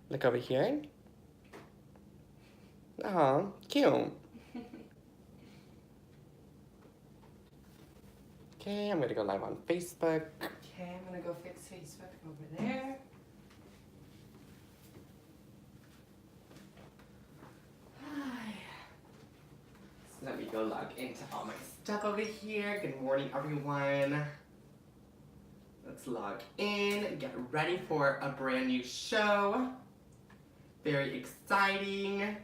Look over here. Oh, cute. Okay, I'm gonna go live on Facebook. Okay, I'm gonna go fix Facebook over there. So let me go log into all my stuff over here. Good morning, everyone. Let's log in, get ready for a brand new show. Very exciting.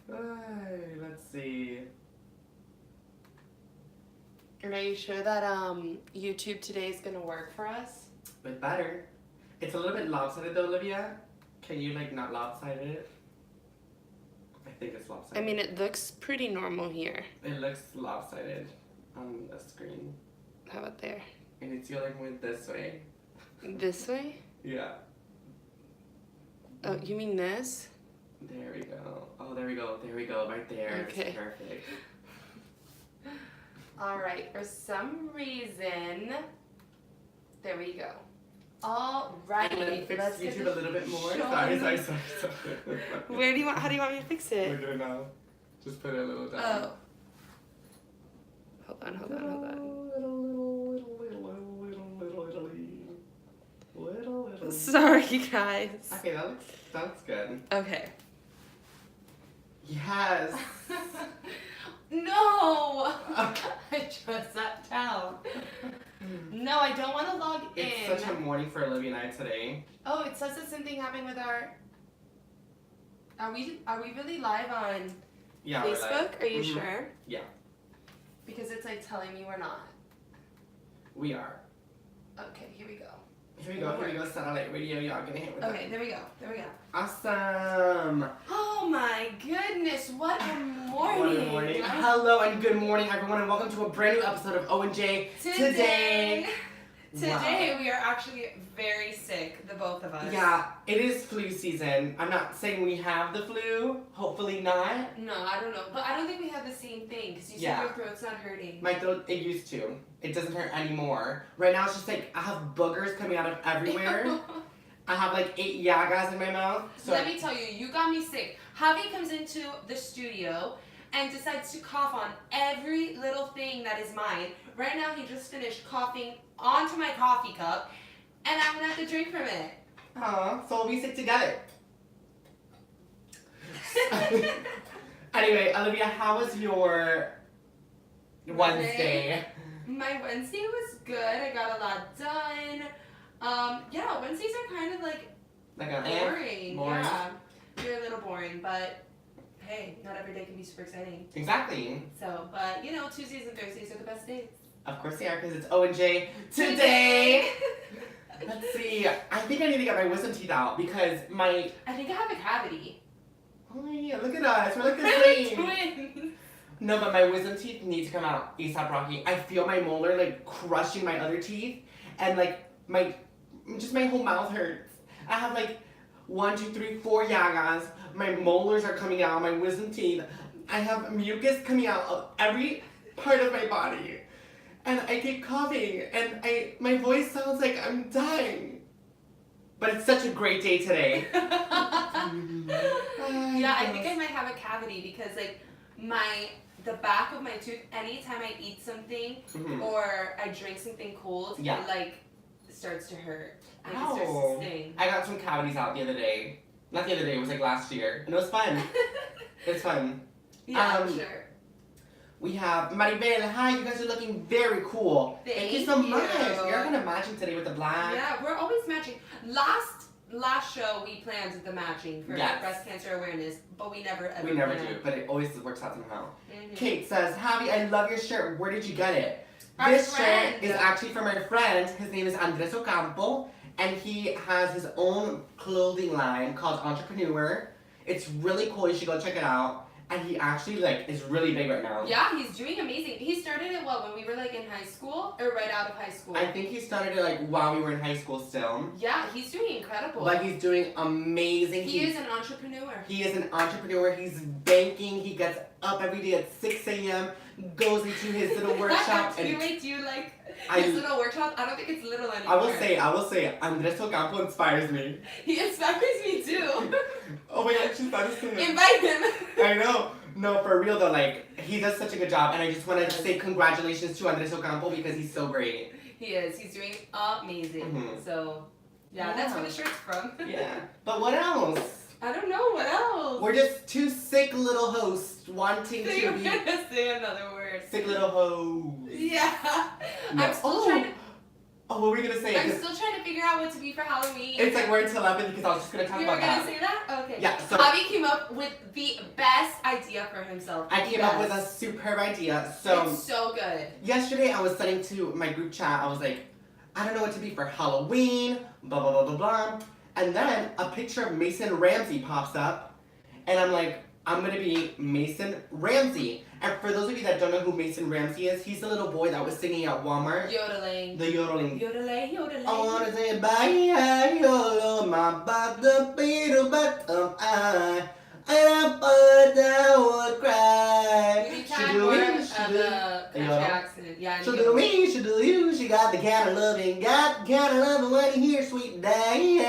Let's see. And are you sure that YouTube today is gonna work for us? But better. It's a little bit lopsided though, Olivia. Can you like not lopsided it? I think it's lopsided. I mean, it looks pretty normal here. It looks lopsided on the screen. How about there? And it's going with this way. This way? Yeah. Oh, you mean this? There we go. Oh, there we go. There we go. Right there. Okay. It's perfect. All right. For some reason, there we go. All right. And then fix Let's get YouTube the a little bit more. show. Sorry. Where do you want? How do you want me to fix it? Look at it now. Just put it a little down. Oh. Hold on. Little. Sorry, guys. Okay, that looks good. Okay. Yes. No! I just sat down. No, I don't want to log in. It's such a morning for Olivia and I today. Oh, it says that something happened with our. Are we really live on Yeah, we're Facebook? like, Are you sure? Yeah. Because it's like telling me we're not. We are. Okay, here we go. Here we go, satellite radio. Y'all gonna hit with Okay, that. there we go. Awesome. Oh my goodness! What a morning! What a morning. Hello and good morning, everyone, and welcome to a brand new episode of O&J Today Wow. we are actually very sick, the both of us. Yeah, it is flu season. I'm not saying we have the flu. Hopefully not. No, I don't know, but I don't think we have the same thing because you Yeah. said your throat's not hurting. My throat, it used to. It doesn't hurt anymore. Right now, it's just like I have boogers coming out of everywhere. I have like 8 yagas in my mouth. So Let me tell you, you got me sick. Javi comes into the studio and decides to cough on every little thing that is mine. Right now, he just finished coughing onto my coffee cup, and I'm gonna have to drink from it. So we'll be sick together. Anyway, Olivia, how was your Wednesday? My Wednesday was good. I got a lot done. Yeah, Wednesdays are kind of like Like a boring. boring. Yeah, they're a little boring, but hey, not every day can be super exciting. Exactly. So, but you know, Tuesdays and Thursdays are the best days. Of course they are, because it's O&J today. Let's see. I think I need to get my wisdom teeth out because my. I think I have a cavity. Oh yeah, look at us. We're like the We're same. twins. No, but my wisdom teeth need to come out ASAP, Rocky. I feel my molar like crushing my other teeth, and like my whole mouth hurts. I have like 1, 2, 3, 4 yagas. My molars are coming out. My wisdom teeth. I have mucus coming out of every part of my body, and I keep coughing, and my voice sounds like I'm dying. But it's such a great day today. Yeah, I think I might have a cavity because like the back of my tooth, anytime I eat something Mhm. or I drink something cold, Yeah. it like starts to hurt. Like it Ow. starts to sting. I got some cavities out the other day. Not the other day, it was like last year. And it was fun. It's fun. Yeah, I'm sure. We have Maribel. Hi, you guys are looking very cool. Thank you so Thank much. you. You're kind of matching today with the black. Yeah, we're always matching. Last show we planned the matching for Yes. breast cancer awareness, but we never ever We never planned. do, but it always works out somehow. Mhm. Kate says, Javi, I love your shirt. Where did you get it? Our This friend. shirt is actually from our friend. His name is Andres Ocampo, and he has his own clothing line called Entrepreneur. It's really cool. You should go check it out. And he actually like is really big right now. Yeah, he's doing amazing. He started it when we were like in high school or right out of high school. I think he started it like while we were in high school still. Yeah, he's doing incredible. But he's doing amazing. He is an entrepreneur. He is an entrepreneur. He's banking. He gets up every day at 6 a.m. goes into his little workshop. Wait, do you like his little workshop? I don't think it's little anymore. I will say, Andres Ocampo inspires me. He inspires me too. Oh my god, she's about to say it. Invite him. I know. No, for real though, like, he does such a good job, and I just want to say congratulations to Andres Ocampo because he's so great. He is. He's doing amazing. Mhm. So, yeah, that's where the shirt's from. Yeah. But what else? I don't know what else. We're just two sick little hosts wanting So to you're be gonna say another word. sick little hoes. Yeah. No. I'm still trying to. Oh, what were we gonna say? I'm 'Cause still trying to figure out what to be for Halloween. it's like we're in telepathy because I was just gonna talk You were about gonna that. say that? Okay. Yeah, so Javi came up with the best idea for himself. I came up with a superb idea. So It's so good. yesterday I was sending to my group chat, I was like, I don't know what to be for Halloween, blah blah blah blah blah. And then a picture of Mason Ramsey pops up, and I'm like, I'm gonna be Mason Ramsey. And for those of you that don't know who Mason Ramsey is, he's the little boy that was singing at Walmart. Yodeling. The yodeling. Yodelay, yodelay. I wanna say bye, yolo, my bottom beetle, bottom eye, and I put down would cry. You need She time do for me, she the do. country Yeah. accent. Yeah. She do me, she do you. She got the kind of loving, got the kind of loving when you hear sweet daddy.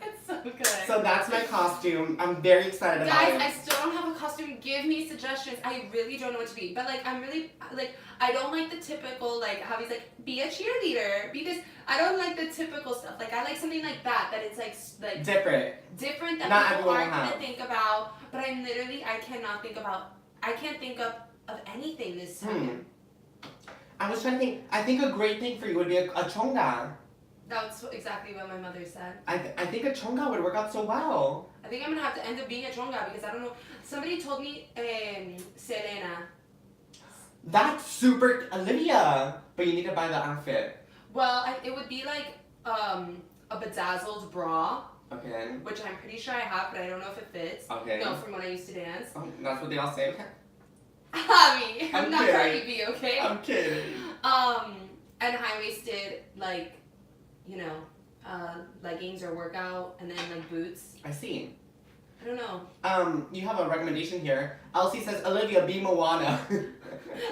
It's so good. So that's my costume. I'm very excited about Guys, it. I still don't have a costume. Give me suggestions. I really don't know what to be. But like, I'm really like, I don't like the typical like how he's like be a cheerleader because I don't like the typical stuff. Like I like something like that it's like Different. different that Not people everyone aren't will gonna have. think about. But I can't think of anything this time. I was trying to think. I think a great thing for you would be a chonga. That's exactly what my mother said. I think a chonga would work out so well. I think I'm gonna have to end up being a chonga because I don't know. Somebody told me Serena. That's super Olivia. But you need to buy the outfit. Well, it would be like a bedazzled bra, Okay. which I'm pretty sure I have, but I don't know if it fits. Okay. No, from when I used to dance. Oh, that's what they all say. Javi, I'm I'm not kidding. Cardi B, okay? I'm kidding. And high-waisted, like, you know, leggings or workout, and then like boots. I see. I don't know. You have a recommendation here. Elsie says, Olivia, be Moana.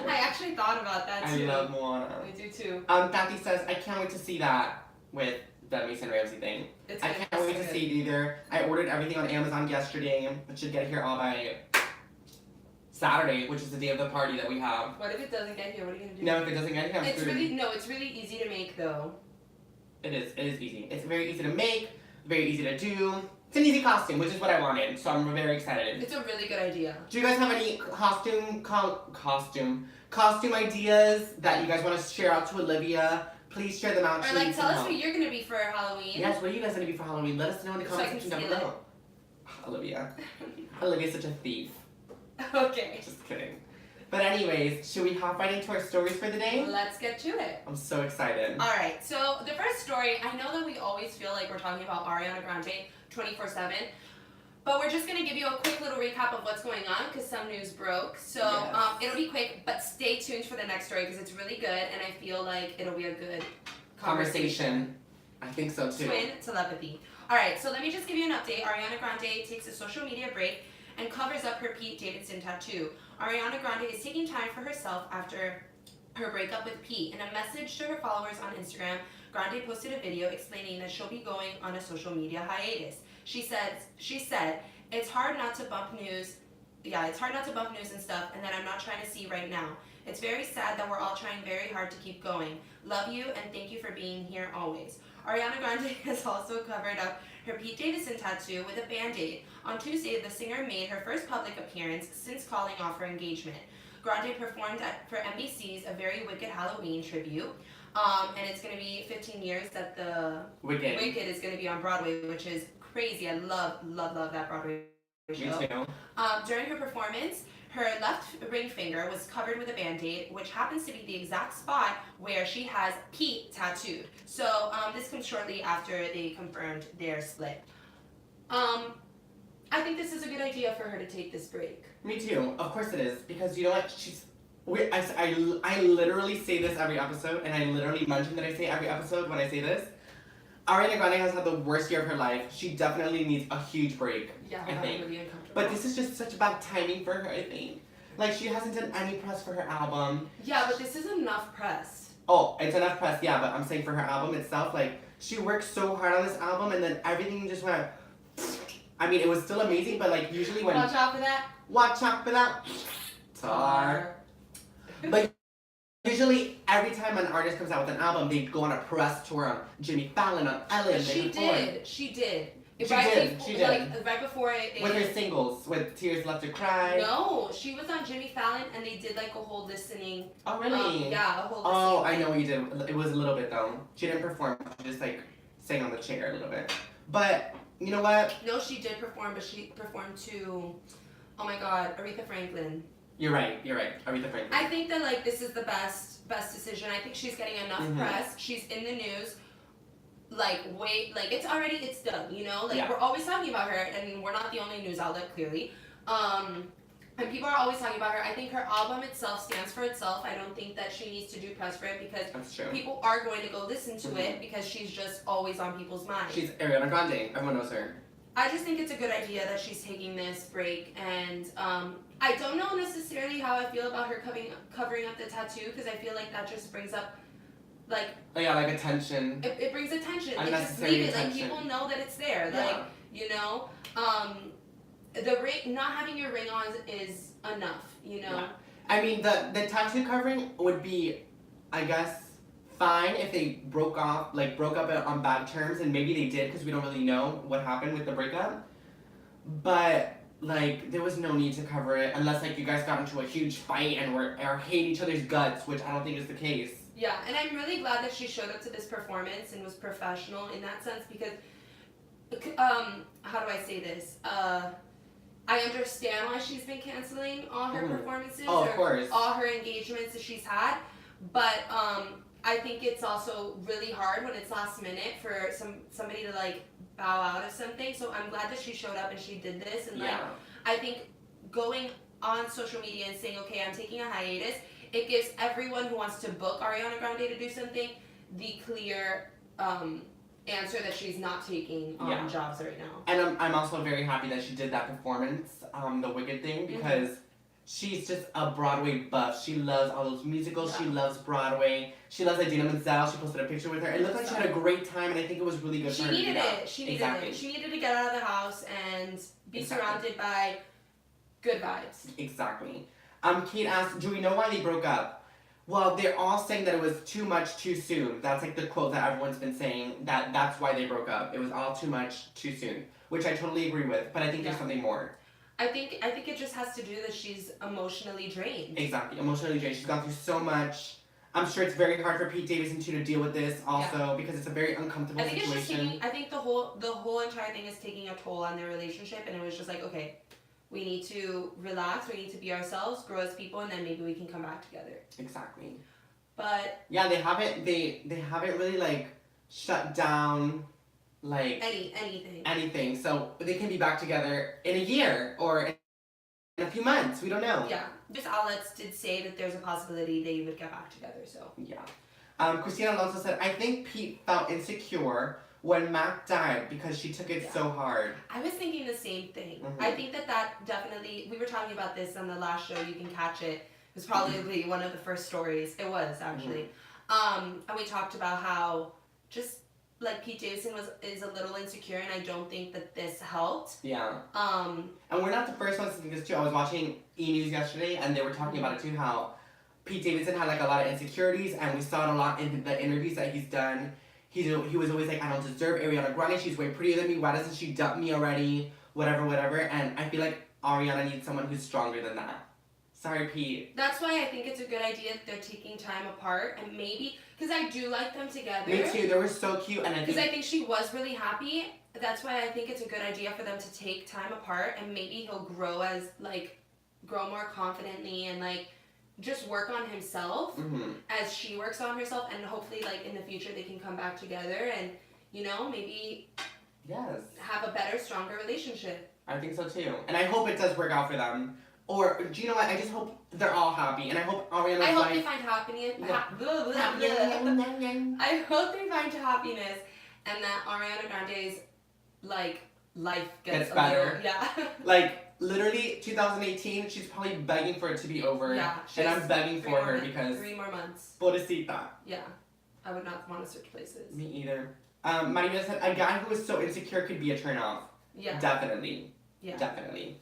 I actually thought about that I too. love Moana. I do too. Kathy says, I can't wait to see that with the Mason Ramsey thing. It's I good. can't wait to see it either. I ordered everything on Amazon yesterday. It should get here all by Saturday, which is the day of the party that we have. What if it doesn't get here? What are you gonna do? No, if it doesn't get here, I'm It's screwed. it's really easy to make though. It is easy. It's very easy to make, very easy to do. It's an easy costume, which is what I wanted, so I'm very excited. It's a really good idea. Do you guys have any costume ideas that you guys want to share out to Olivia? Please share them out. Or She like needs tell some us help. what you're gonna be for Halloween. Yes, what are you guys gonna be for Halloween? Let us know in the So I comment can section down steal below. Olivia. Olivia's such a thief. Okay. Just kidding. But anyways, should we hop right into our stories for the day? Let's get to it. I'm so excited. Alright, so the first story, I know that we always feel like we're talking about Ariana Grande 24/7, but we're just going to give you a quick little recap of what's going on because some news broke. So Yes. it'll be quick, but stay tuned for the next story because it's really good and I feel like it'll be a good conversation. I think so too. Twin telepathy. Alright, so let me just give you an update. Ariana Grande takes a social media break and covers up her Pete Davidson tattoo. Ariana Grande is taking time for herself after her breakup with Pete. In a message to her followers on Instagram, Grande posted a video explaining that she'll be going on a social media hiatus. She said, it's hard not to bump news. Yeah, it's hard not to bump news and stuff, and that I'm not trying to see right now. It's very sad that we're all trying very hard to keep going. Love you and thank you for being here always. Ariana Grande has also covered up her Pete Davidson tattoo with a Band-Aid. On Tuesday, the singer made her first public appearance since calling off her engagement. Grande performed for NBC's A Very Wicked Halloween tribute, and it's going to be 15 years that the Wicked. Wicked is going to be on Broadway, which is crazy. I love that Broadway show. Me too. During her performance, her left ring finger was covered with a Band-Aid, which happens to be the exact spot where she has Pete tattooed. So this comes shortly after they confirmed their split. I think this is a good idea for her to take this break. Me too. Of course it is. Because you know what? I literally say this every episode, and I literally mention that I say every episode when I say this. Ariana Grande has had the worst year of her life. She definitely needs a huge break. Yeah, I think. really uncomfortable. But this is just such bad timing for her, I think. Like, she hasn't done any press for her album. Yeah, but this is enough press. Oh, it's enough press, yeah, but I'm saying for her album itself, like, she worked so hard on this album, and then everything just went. I mean, it was still amazing, but like, usually when. Watch out for that. Watch out for that. Tar. But usually, every time an artist comes out with an album, they go on a press tour on Jimmy Fallon, on Ellen. She did. She did. She right did, before, she did. Like right before it. With her singles, with Tears Left to Cry. No, she was on Jimmy Fallon, and they did like a whole listening. Oh, really? Yeah, a whole. Oh, listening I know what you did. It was a little bit though. She didn't perform. She just like sang on the chair a little bit. But you know what? No, she did perform, but she performed to, oh my God, Aretha Franklin. You're right. Aretha Franklin. I think that like this is the best decision. I think she's getting enough Mhm. press. She's in the news. Like it's done. You know, like Yeah. we're always talking about her, and we're not the only news outlet clearly. And people are always talking about her. I think her album itself stands for itself. I don't think that she needs to do press for it because That's true. people are going to go listen to Mhm. it because she's just always on people's minds. She's Ariana Grande. Everyone knows her. I just think it's a good idea that she's taking this break, and I don't know necessarily how I feel about her covering up the tattoo because I feel like that just brings up, like, Oh yeah, like attention. it brings attention. Like, just Unnecessary leave it. Like attention. people know that it's there. Yeah. Like you know, the ring, not having your ring on is enough. You know. Yeah. I mean, the tattoo covering would be, I guess, fine if they broke up on bad terms, and maybe they did because we don't really know what happened with the breakup. But like, there was no need to cover it unless like you guys got into a huge fight and or hate each other's guts, which I don't think is the case. Yeah, and I'm really glad that she showed up to this performance and was professional in that sense because, how do I say this? I understand why she's been canceling all her Mhm. performances Oh, of or course. all her engagements that she's had, but I think it's also really hard when it's last minute for somebody to like bow out of something. So I'm glad that she showed up and she did this, and like Yeah. I think going on social media and saying, okay, I'm taking a hiatus, it gives everyone who wants to book Ariana Grande to do something the clear answer that she's not taking Yeah. jobs right now. And I'm also very happy that she did that performance, the Wicked thing, because she's just a Broadway buff. She loves all those musicals. She Yeah. loves Broadway. She loves Idina Menzel. She posted a picture with her. It looked like she had a great time, and I think it was really good She for her to do needed that. it. She needed Exactly. it. She needed to get out of the house and be Exactly. surrounded by good vibes. Exactly. Kate asked, do we know why they broke up? Well, they're all saying that it was too much too soon. That's like the quote that everyone's been saying, that's why they broke up. It was all too much too soon, which I totally agree with, but I think there's Yeah. something more. I think it just has to do that she's emotionally drained. Exactly, emotionally drained. She's gone through so much. I'm sure it's very hard for Pete Davidson too to deal with this also because it's a very uncomfortable I think it's just situation. taking. I think the whole entire thing is taking a toll on their relationship, and it was just like, okay, we need to relax. We need to be ourselves, grow as people, and then maybe we can come back together. Exactly. But Yeah, they haven't really like shut down like anything. anything, so they can be back together in a year or in a few months. We don't know. Yeah, just outlets did say that there's a possibility they would get back together. So Yeah. Christina Alonso said, I think Pete felt insecure when Mac died because she took it Yeah. so hard. I was thinking the same thing. Mhm. I think that definitely. We were talking about this on the last show. You can catch it. It was probably one of the first stories. It was actually. And we talked about how just like Pete Davidson is a little insecure, and I don't think that this helped. Yeah. Um, And we're not the first ones to think this too. I was watching E! News yesterday and they were talking about it too, how Pete Davidson had like a lot of insecurities, and we saw it a lot in the interviews that he's done. He was always like, I don't deserve Ariana Grande, she's way prettier than me, why doesn't she dump me already? Whatever. And I feel like Ariana needs someone who's stronger than that. Sorry, Pete. that's why I think it's a good idea that they're taking time apart, and maybe because I do like them together. Me too, they were so cute, and I Because think I think she was really happy. That's why I think it's a good idea for them to take time apart, and maybe he'll grow more confidently and like just work on himself as she works on herself, and hopefully like in the future they can come back together and maybe yes, have a better, stronger relationship. I think so too. And I hope it does work out for them. Or, do you know what, I just hope they're all happy, and I hope Ariana's I hope life... they find happiness. Yeah. I hope they find happiness, and that Ariana Grande's like life gets Gets a better. little, yeah. Like, literally 2018, she's probably begging for it to be over. Yeah, And I'm begging for her because 3 more months. pobrecita. Yeah, I would not want to switch places. Me either. Marina said a guy who is so insecure could be a turn off. Yeah. Definitely. Yeah. Definitely.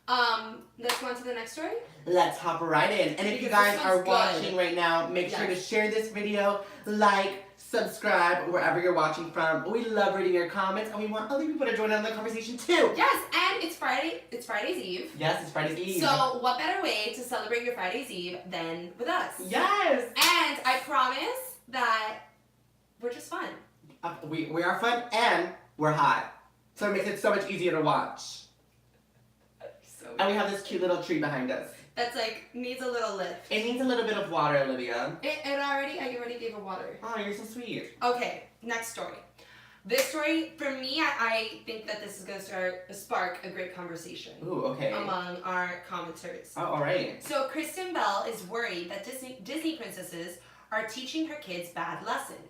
Let's go on to the next story. Let's hop right in. And if you Because guys this are one's watching good. right now, make sure to Yes. share this video, like, subscribe, wherever you're watching from. We love reading your comments, and we want other people to join in the conversation too. Yes, and it's Friday. It's Friday's Eve. Yes, it's Friday's Eve. So what better way to celebrate your Friday's Eve than with us? Yes. And I promise that we're just fun. We are fun and we're hot, so it makes it so much easier to watch. So And we have this cute little tree behind us. that's like needs a little lift. It needs a little bit of water, Olivia. I already gave her water. Oh, you're so sweet. Okay, next story. This story, for me, I think that this is going to spark a great conversation Ooh, okay. among our commenters. Oh, all right. So Kristen Bell is worried that Disney princesses are teaching her kids bad lessons.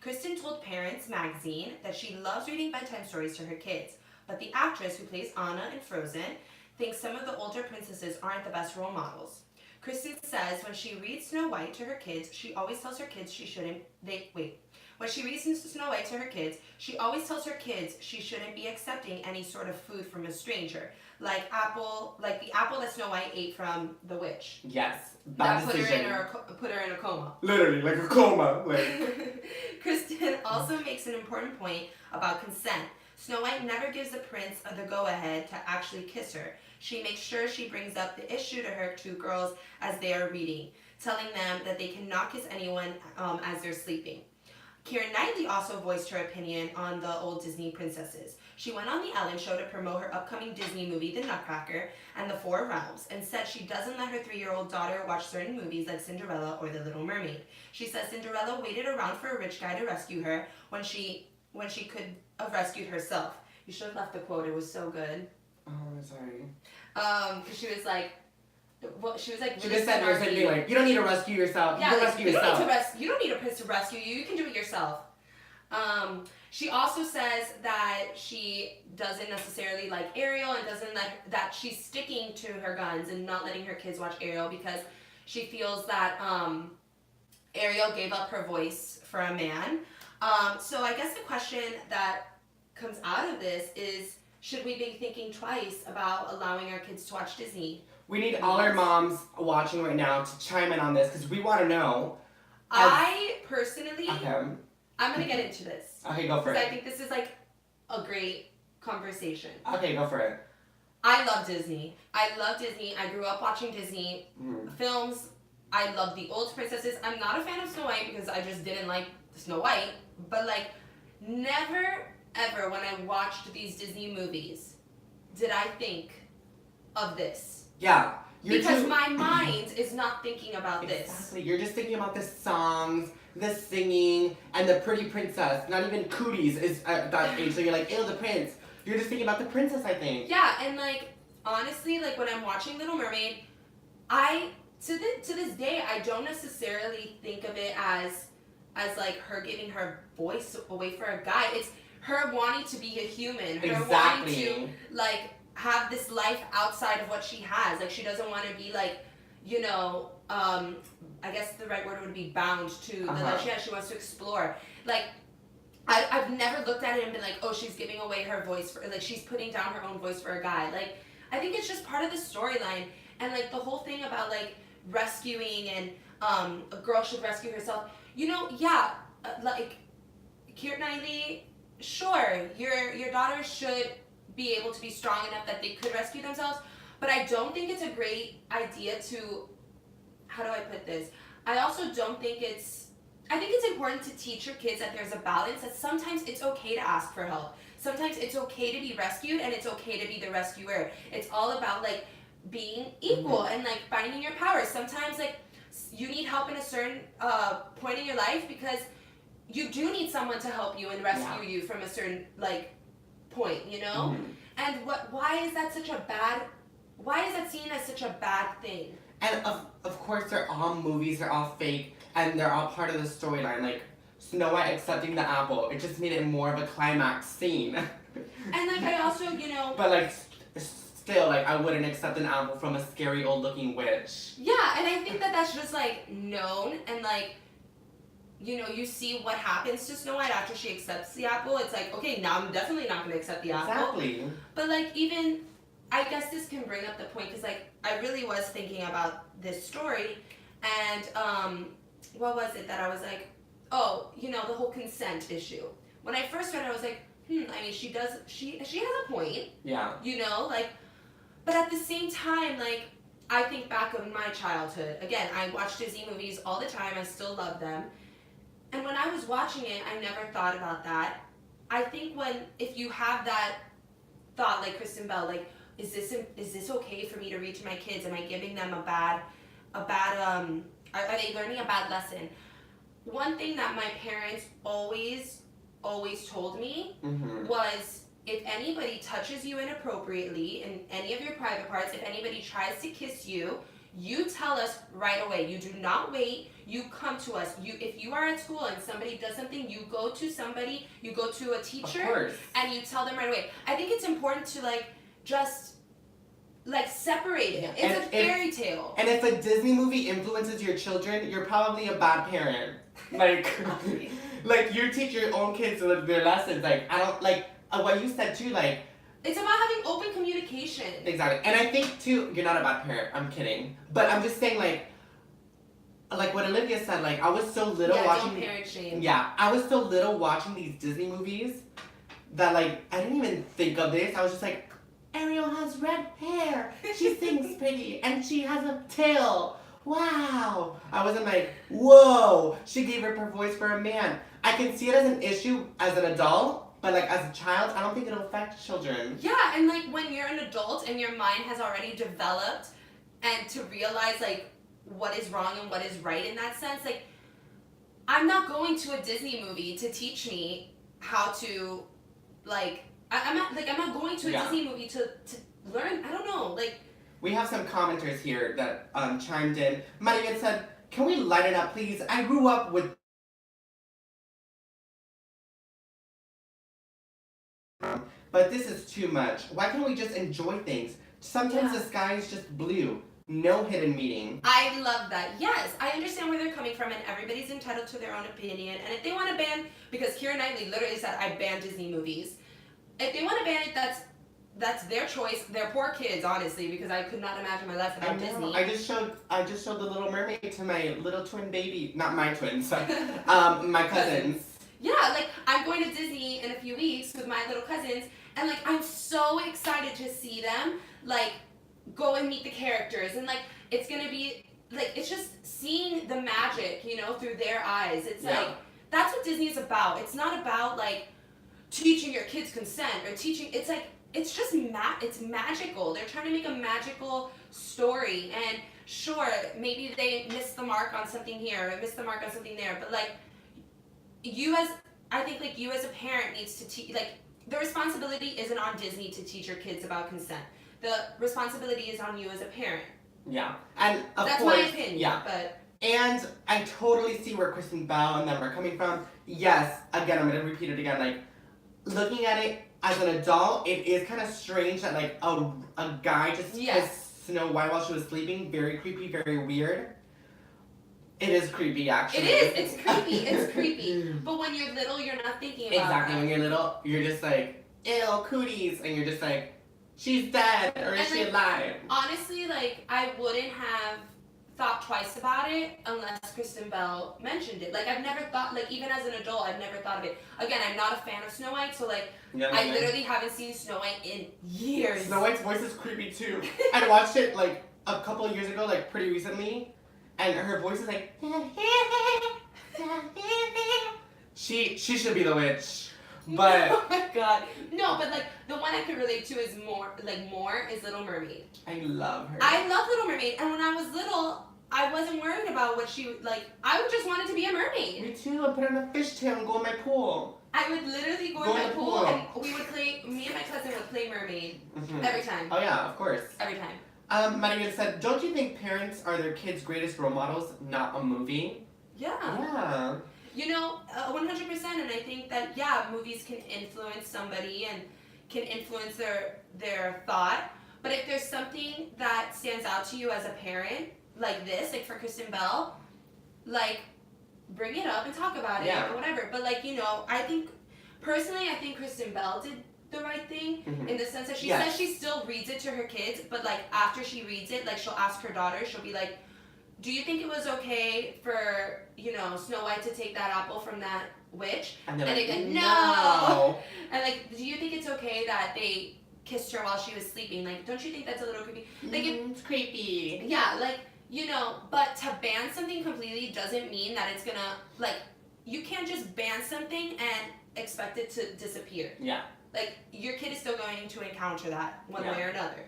Kristen told Parents Magazine that she loves reading bedtime stories to her kids, but the actress who plays Anna in Frozen thinks some of the older princesses aren't the best role models. Kristen says when she reads Snow White to her kids, she always tells her kids When she reads Snow White to her kids, she always tells her kids she shouldn't be accepting any sort of food from a stranger, like the apple that Snow White ate from the witch. Yes. That Bad put decision. put her in a coma. Literally, like a coma. Like. Kristen also makes an important point about consent. Snow White never gives the prince the go-ahead to actually kiss her. She makes sure she brings up the issue to her two girls as they are reading, telling them that they cannot kiss anyone as they're sleeping. Keira Knightley also voiced her opinion on the old Disney princesses. She went on The Ellen Show to promote her upcoming Disney movie, The Nutcracker and the Four Realms, and said she doesn't let her 3-year-old daughter watch certain movies like Cinderella or The Little Mermaid. She says Cinderella waited around for a rich guy to rescue her when she could have rescued herself. You should have left the quote, it was so good. Oh, I'm sorry. Because she was like, She really just said snarky. something like, you don't need to rescue yourself. Yeah, you can like, rescue yourself. you don't need a prince to rescue you. You can do it yourself. She also says that she doesn't necessarily like Ariel and that she's sticking to her guns and not letting her kids watch Ariel because she feels that Ariel gave up her voice for a man. So I guess the question that comes out of this is, should we be thinking twice about allowing our kids to watch Disney? We need all our moms watching right now to chime in on this because we want to know. I personally, Okay. I'm going to get into this. Okay, go for Because I it. think this is like a great conversation. Okay, go for it. I love Disney. I grew up watching Disney films. I love the old princesses. I'm not a fan of Snow White because I just didn't like Snow White. But like, never ever when I watched these Disney movies did I think of this. Yeah. Because my mind is not thinking about this. Exactly. You're just thinking about the songs, the singing, and the pretty princess. Not even cooties is at that age. So you're like, ew, the prince. You're just thinking about the princess, I think. Yeah, and like honestly, like when I'm watching Little Mermaid, I to this day I don't necessarily think of it as like her giving her voice away for a guy. It's her wanting to be a human. Her wanting to like have this life outside of what she has. Like she doesn't want to be like, you know, I guess the right word would be bound to the life she has. She wants to explore. Like I've never looked at it and been like, oh, she's giving away her voice for like she's putting down her own voice for a guy. Like I think it's just part of the storyline and like the whole thing about like rescuing and a girl should rescue herself. You know, yeah, like Keira Knightley, sure, your daughter should be able to be strong enough that they could rescue themselves, but I don't think it's a great idea to, how do I put this? I also don't think I think it's important to teach your kids that there's a balance, that sometimes it's okay to ask for help. Sometimes it's okay to be rescued and it's okay to be the rescuer. It's all about like being equal and like finding your power. Sometimes like you need help in a certain point in your life because you do need someone to help you and rescue you from a certain like point, you know? And why is that seen as such a bad thing? And of course they're all movies, they're all fake, and they're all part of the storyline. Like Snow White accepting the apple, it just made it more of a climax scene. And like I also, you know, But like still, like, I wouldn't accept an apple from a scary old-looking witch. Yeah, and I think that that's just like known, and like, you know, you see what happens to Snow White after she accepts the apple. It's like, okay, now I'm definitely not gonna accept the apple. Exactly. But like, even I guess this can bring up the point because like I really was thinking about this story, and what was it that I was like, oh, you know, the whole consent issue. When I first read it, I was like, I mean, she has a point, Yeah. you know, like, but at the same time, like, I think back of my childhood. Again, I watch Disney movies all the time. I still love them. And when I was watching it, I never thought about that. I think if you have that thought, like Kristen Bell, like, is this okay for me to read to my kids? Am I giving them are they learning a bad lesson? One thing that my parents always told me was, if anybody touches you inappropriately in any of your private parts, if anybody tries to kiss you, you tell us right away. You do not wait. You come to us. If you are at school and somebody does something, you go to somebody, you go to a teacher, and you tell them right away. I think it's important to like just like separate it. It's a fairy tale. And if a Disney movie influences your children, you're probably a bad parent. Like, like you teach your own kids their lessons. Like, I don't like what you said too. Like, it's about having open communication. Exactly. And I think too, you're not a bad parent. I'm kidding. But I'm just saying, like what Olivia said, like, I was so little watching. Don't parent shame. Yeah, I was so little watching these Disney movies that, like, I didn't even think of this. I was just like, Ariel has red hair. She sings pretty. And she has a tail. Wow. I wasn't like, whoa. She gave up her voice for a man. I can see it as an issue as an adult, but, like, as a child, I don't think it'll affect children. Yeah, and, like, when you're an adult and your mind has already developed and to realize, like, what is wrong and what is right in that sense, like, I'm not going to a Disney movie to teach me how to, like, I'm not going to a Disney movie to learn, I don't know, like. We have some commenters here that chimed in. Maria said, can we light it up, please? I grew up with but this is too much. Why can't we just enjoy things? Sometimes the sky is just blue. No hidden meaning. I love that. Yes, I understand where they're coming from, and everybody's entitled to their own opinion. And if they want to ban, because Keira Knightley literally said, I ban Disney movies. If they want to ban it, that's their choice. They're poor kids, honestly, because I could not imagine my life without Disney. I just showed The Little Mermaid to my little twin baby. Not my twins, my cousins. Yeah, like, I'm going to Disney in a few weeks with my little cousins, and, like, I'm so excited to see them, like, go and meet the characters, and, like, it's gonna be, like, it's just seeing the magic, you know, through their eyes. It's like, that's what Disney is about. It's not about, like, teaching your kids consent, or teaching, it's like, it's just it's magical. They're trying to make a magical story, and sure, maybe they missed the mark on something here, or missed the mark on something there, but, like, I think you as a parent needs to teach, like, the responsibility isn't on Disney to teach your kids about consent. The responsibility is on you as a parent. Yeah, and of that's course, my opinion. Yeah, but and I totally see where Kristen Bell and them are coming from. Yes, again, I'm gonna repeat it again. Like, looking at it as an adult, it is kind of strange that like a guy just kissed Snow White while she was sleeping. Very creepy, very weird. It is creepy, actually. It is. It's creepy. It's creepy. But when you're little, you're not thinking about Exactly. that. When you're little, you're just like, ew, cooties, and you're just like, she's dead, or is she alive? Honestly, like, I wouldn't have thought twice about it unless Kristen Bell mentioned it. Like, I've never thought, like, even as an adult, I've never thought of it. Again, I'm not a fan of Snow White, so, like, I literally haven't seen Snow White in years. Snow White's voice is creepy, too. I watched it, like, a couple of years ago, like, pretty recently. And her voice is like, she should be the witch, but oh my god, no, but like the one I could relate to is more is Little Mermaid. I love her. I love Little Mermaid, and when I was little, I wasn't worried about what she like. I would just wanted to be a mermaid. Me too. I put on a fishtail and go in my pool. I would literally go in my pool, and we would play. Me and my cousin would play mermaid every time. Oh yeah, of course. Every time. Maria said, don't you think parents are their kids' greatest role models, not a movie? Yeah. Yeah. You know, 100%, and I think that, yeah, movies can influence somebody and can influence their thought, But if there's something that stands out to you as a parent, like this, like for Kristen Bell, like bring it up and talk about it Yeah. or whatever. But like, you know, I think Kristen Bell did the right thing in the sense that she says she still reads it to her kids, but like after she reads it, like she'll ask her daughter, she'll be like, do you think it was okay for, you know, Snow White to take that apple from that witch? And they like, go, no. And like, do you think it's okay that they kissed her while she was sleeping? Like, don't you think that's a little creepy? Like, it's creepy. yeah, like, you know, but to ban something completely doesn't mean that it's gonna, like, you can't just ban something and expect it to disappear. Yeah. Like, your kid is still going to encounter that one way or another.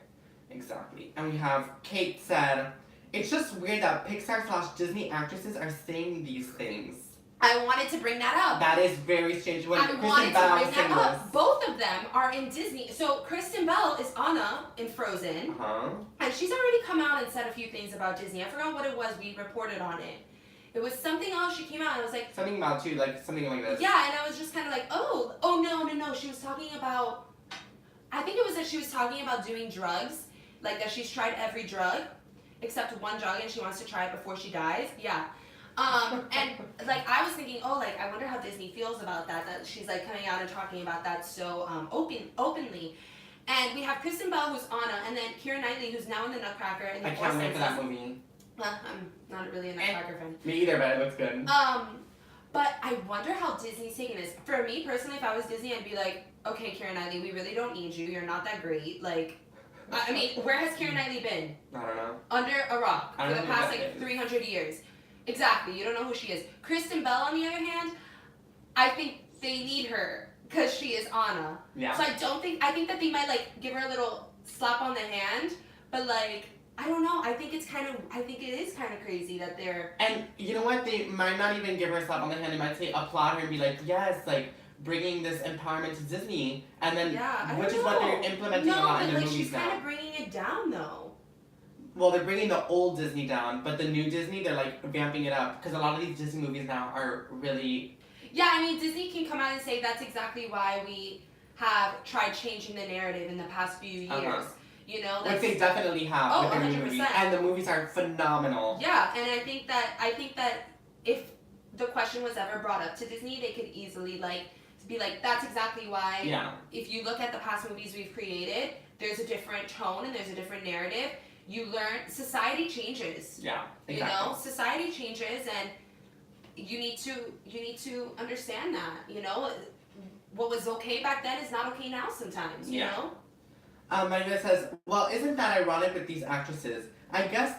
Exactly. And we have Kate said, it's just weird that Pixar/Disney actresses are saying these things. I wanted to bring that up. That is very strange. When I Kristen wanted Bell to bring that sang up. this. Both of them are in Disney. So Kristen Bell is Anna in Frozen. Uh-huh. And she's already come out and said a few things about Disney. I forgot what it was. We reported on it. It was something else. She came out and I was like, Something about you, like something like this. yeah, and I was just kind of like, oh, no. She was talking about, I think it was that she was talking about doing drugs, like that she's tried every drug except one drug and she wants to try it before she dies. Yeah. And like I was thinking, oh, like I wonder how Disney feels about that. That she's like coming out and talking about that so openly. And we have Kristen Bell who's Anna, and then Keira Knightley who's now in the Nutcracker. And I can't wait for that movie. I'm not really a Nutcracker fan. Me either, but it looks good. But I wonder how Disney's taking this. For me personally, if I was Disney, I'd be like, okay, Keira Knightley, we really don't need you. You're not that great. Like, I mean, where has Keira Knightley been? I don't know. Under a rock I for don't the know who past that like is. 300 years. Exactly. You don't know who she is. Kristen Bell, on the other hand, I think they need her because she is Anna. Yeah. So I think that they might like give her a little slap on the hand, but like, I don't know. I think it is kind of crazy that they're. And you know what? They might not even give her a slap on the hand. They might say applaud her and be like, yes, like bringing this empowerment to Disney, and then which is what they're implementing a lot in the like movies she's now. kind of bringing it down though. Well, they're bringing the old Disney down, but the new Disney, they're like vamping it up because a lot of these Disney movies now are really. Yeah, I mean Disney can come out and say that's exactly why we have tried changing the narrative in the past few years. You know, Which they definitely have with their new 100%. movies, and the movies are phenomenal. Yeah, and I think that if the question was ever brought up to Disney, they could easily like be like, that's exactly why. Yeah. If you look at the past movies we've created, there's a different tone and there's a different narrative. You learn, society changes. Yeah. Exactly. You know, society changes, and you need to understand that. You know, what was okay back then is not okay now sometimes. You know. Maria says, well, isn't that ironic with these actresses? I guess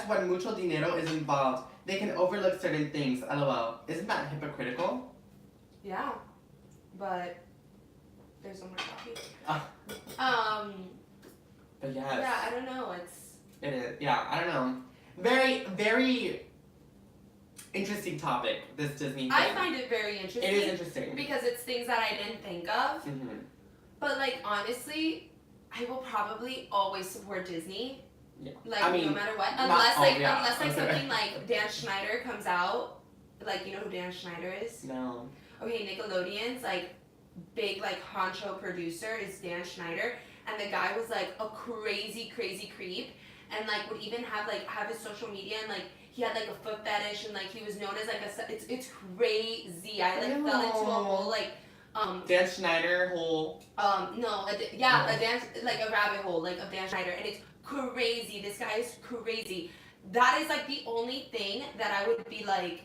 when mucho dinero is involved, they can overlook certain things. LOL. Isn't that hypocritical? Yeah, but there's no more coffee. But yes. Yeah, I don't know. It is. Yeah, I don't know. Very, very interesting topic, this Disney thing. I find it very interesting. It is interesting. Because it's things that I didn't think of. Mm-hmm. But like honestly, I will probably always support Disney. Yeah. Like I mean, no matter what. not Unless all- like yeah, unless like okay. something like Dan Schneider comes out. Like you know who Dan Schneider is? No. Okay, Nickelodeon's like big like honcho producer is Dan Schneider, and the guy was like a crazy creep, and like would even have his social media, and like he had like a foot fetish, and like he was known as like it's crazy. I like fell into a whole like Dan Schneider whole. a dance like a rabbit hole like of Dan Schneider, and it's crazy. This guy is crazy. That is like the only thing that I would be like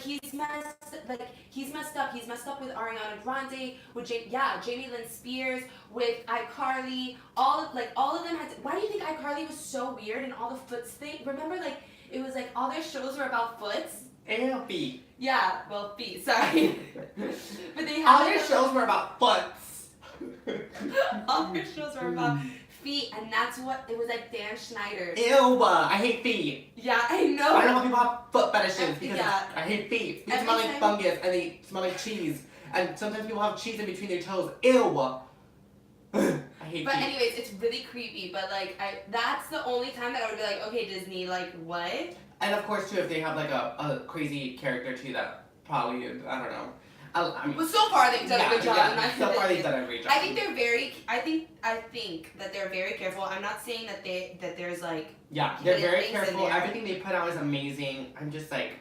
he's messed up. He's messed up with Ariana Grande, with Jamie Lynn Spears, with iCarly. All of them had. Why do you think iCarly was so weird and all the foots thing? Remember, like it was like all their shows were about foots. And feet. Yeah, well, feet. Sorry, but they had All their shows were about butts. all their shows were about feet, and that's what it was like. Dan Schneider. Ew, I hate feet. Yeah, I know. I don't know how people have foot fetishes because Yeah. I hate feet. They Every smell like time- fungus and they smell like cheese. And sometimes people have cheese in between their toes. Ew. I hate But feet. anyways, it's really creepy. But like, that's the only time that I would be like, okay, Disney, like what? And of course too, if they have like a crazy character too that probably, I don't know. I mean, But so far they've done a good job. Yeah, so far they've done a great job. I think they're very. I think that they're very careful. I'm not saying that there's like. Yeah, they're very things in careful. there. Everything they put out is amazing. I'm just like,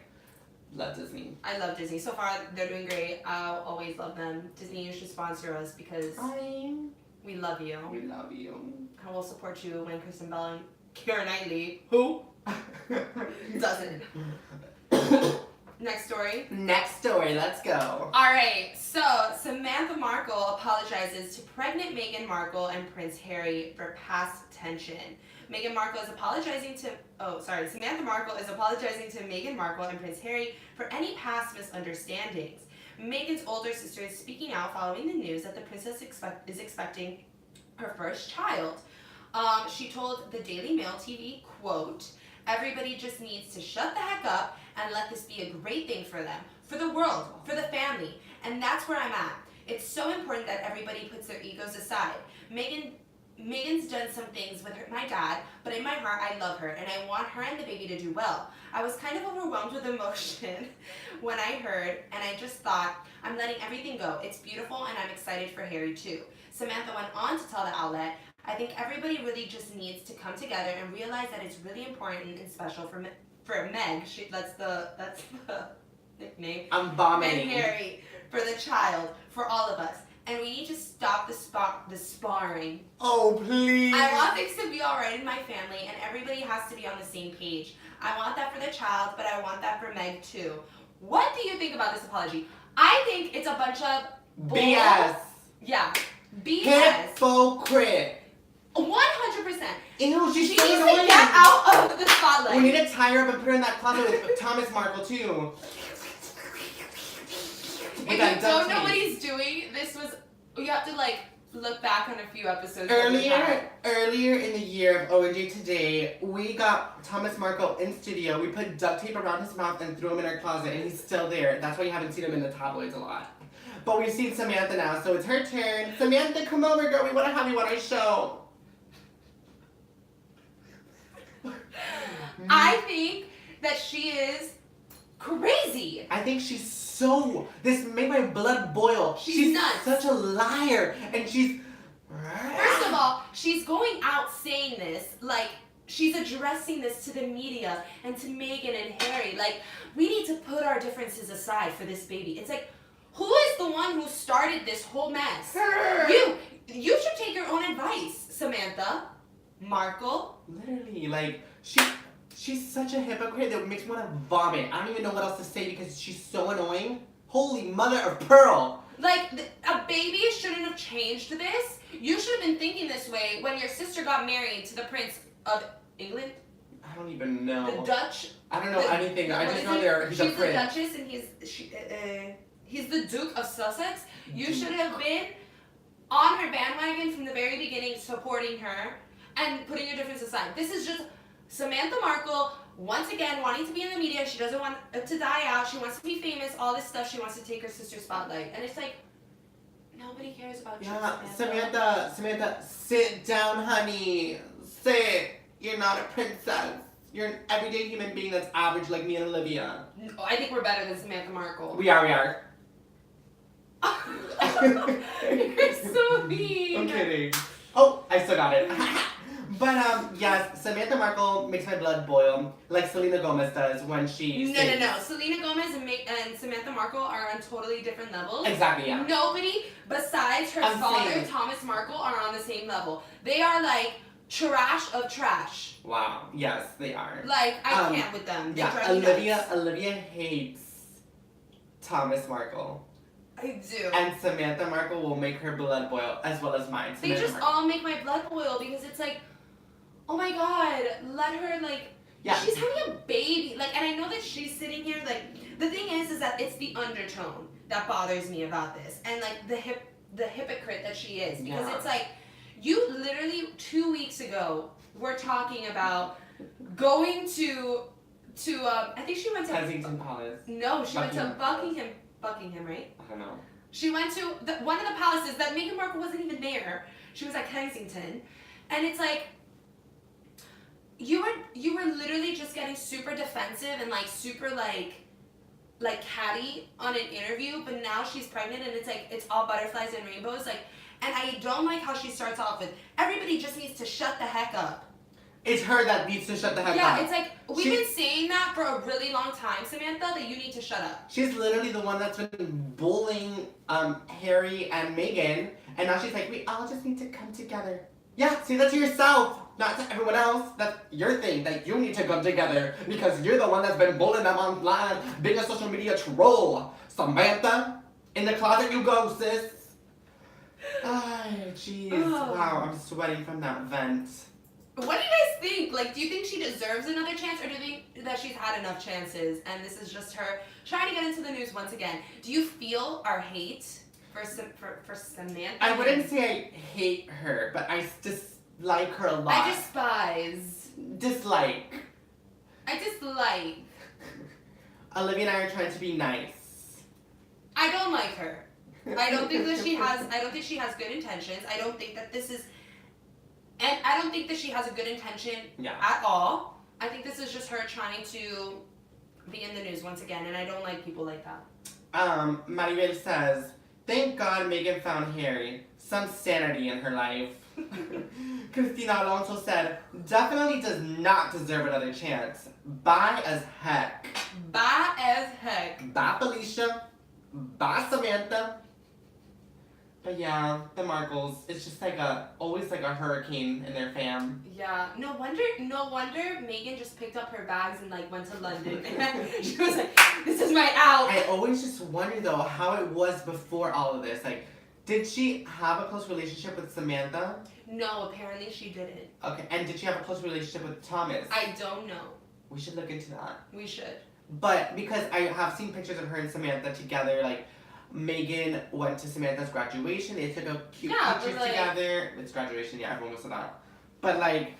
love Disney. I love Disney. So far they're doing great. I'll always love them. Disney, you should sponsor us because we love you. We love you. And we'll support you when Kristen Bell and Keira Knightley Who? doesn't. Next story. Next story, let's go. Alright, so Samantha Markle apologizes to pregnant Meghan Markle and Prince Harry for past tension. Samantha Markle is apologizing to Meghan Markle and Prince Harry for any past misunderstandings. Meghan's older sister is speaking out following the news that the princess is expecting her first child. She told the Daily Mail TV, quote, "Everybody just needs to shut the heck up and let this be a great thing for them, for the world, for the family. And that's where I'm at. It's so important that everybody puts their egos aside. Meghan's done some things with my dad, but in my heart I love her and I want her and the baby to do well. I was kind of overwhelmed with emotion when I heard, and I just thought, I'm letting everything go. It's beautiful and I'm excited for Harry too." Samantha went on to tell the outlet, "I think everybody really just needs to come together and realize that it's really important and special for Meg. That's the nickname. I'm And vomiting. Harry, for the child, for all of us. And we need to stop the sparring. Oh, please. I want things to be alright in my family, and everybody has to be on the same page. I want that for the child, but I want that for Meg too." What do you think about this apology? I think it's a bunch of BS. Yeah, BS. Hypocrite. 100%. Ew, she's She so needs to annoying. get out of the spotlight. We need to tie her up and put her in that closet with Thomas Markle too. If you don't know what he's doing, you have to like look back on a few episodes. Earlier in the year of ONG Today, we got Thomas Markle in studio. We put duct tape around his mouth and threw him in our closet, and he's still there. That's why you haven't seen him in the tabloids a lot. But we've seen Samantha now, so it's her turn. Samantha, come over, girl. We want to have you on our show. I think that she is crazy. I think she's so. This made my blood boil. She's nuts. Such a liar, and she's. First of all, she's going out saying this, like, she's addressing this to the media and to Meghan and Harry. Like, we need to put our differences aside for this baby. It's like, who is the one who started this whole mess? Her. You should take your own advice, Samantha Markle. Literally, like, she's such a hypocrite that makes me want to vomit. I don't even know what else to say because she's so annoying. Holy mother of pearl. Like, a baby shouldn't have changed this. You should have been thinking this way when your sister got married to the Prince of England. I don't even know. The Dutch. I don't know anything. I just know he's a She's the prince. Duchess and he's the Duke of Sussex. You should have been on her bandwagon from the very beginning, supporting her and putting your difference aside. This is just Samantha Markle, once again, wanting to be in the media. She doesn't want to die out. She wants to be famous, all this stuff. She wants to take her sister's spotlight. And it's like, nobody cares about you, Samantha, sit down, honey. Sit. You're not a princess. You're an everyday human being that's average like me and Olivia. No, I think we're better than Samantha Markle. We are. You're so mean. I'm kidding. Oh, I still got it. But yes, Samantha Markle makes my blood boil, like Selena Gomez does when she sings. No. Selena Gomez and Samantha Markle are on totally different levels. Exactly, yeah. Nobody besides her father, Thomas Markle, are on the same level. They are like trash of trash. Wow. Yes, they are. Like, I can't with them. They drive me nuts. Olivia hates Thomas Markle. I do. And Samantha Markle will make her blood boil as well as mine. They just all make my blood boil because it's like, oh my god, let her like, she's having a baby. Like, and I know that she's sitting here like, the thing is that it's the undertone that bothers me about this. And like the hypocrite that she is. Because it's like, you literally 2 weeks ago were talking about going to I think she went to Kensington Palace. No, she went to Buckingham, right? I don't know. She went to one of the palaces that Meghan Markle wasn't even there. She was at Kensington, and it's like you were literally just getting super defensive and like super like like catty on an interview, but now she's pregnant and it's like it's all butterflies and rainbows. Like, and I don't like how she starts off with everybody just needs to shut the heck up. It's her that needs to shut the heck up. Yeah, it's like we've been saying that for a really long time, Samantha, that you need to shut up. She's literally the one that's been bullying Harry and Meghan, and now she's like, we all just need to come together. Yeah, say that to yourself, not to everyone else. That's your thing, that you need to come together because you're the one that's been bullying them online, being a social media troll. Samantha, in the closet you go, sis. Ay, jeez. Oh. Wow, I'm sweating from that vent. What do you guys think? Like, do you think she deserves another chance, or do you think that she's had enough chances and this is just her trying to get into the news once again? Do you feel our hate for Samantha? I wouldn't say I hate her, but I dislike her a lot. I despise. Dislike. I dislike. Olivia and I are trying to be nice. I don't like her. I don't think that she has. I don't think she has good intentions. I don't think that this is. And I don't think that she has a good intention at all. I think this is just her trying to be in the news once again, and I don't like people like that. Maribel says, thank God Meghan found Harry. Some sanity in her life. Christina Alonso said, definitely does not deserve another chance. Bye as heck. Bye as heck. Bye Felicia. Bye Samantha. But yeah, the Markles, it's just like always like a hurricane in their fam. Yeah, no wonder Meghan just picked up her bags and like went to London. She was like, this is my out. I always just wonder though how it was before all of this. Like, did she have a close relationship with Samantha? No, apparently she didn't. Okay, and did she have a close relationship with Thomas? I don't know. We should look into that. We should. But because I have seen pictures of her and Samantha together, like Meghan went to Samantha's graduation. They took a cute pictures together. It's graduation, yeah, everyone goes to that. But like,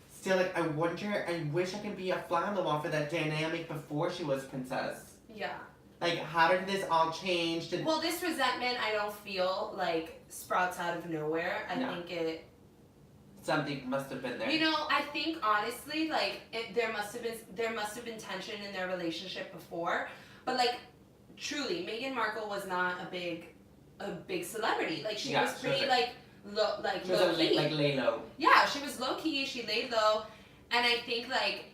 still, like, I wonder. I wish I could be a fly on the wall for that dynamic before she was princess. Yeah. Like, how did this all change? Well, this resentment, I don't feel like sprouts out of nowhere. I think it. Something must have been there. You know, I think honestly, like, there must have been tension in their relationship before, but like. Truly, Meghan Markle was not a big celebrity. Like she was pretty low key. Like lay low. Yeah, she was low key. She laid low, and I think like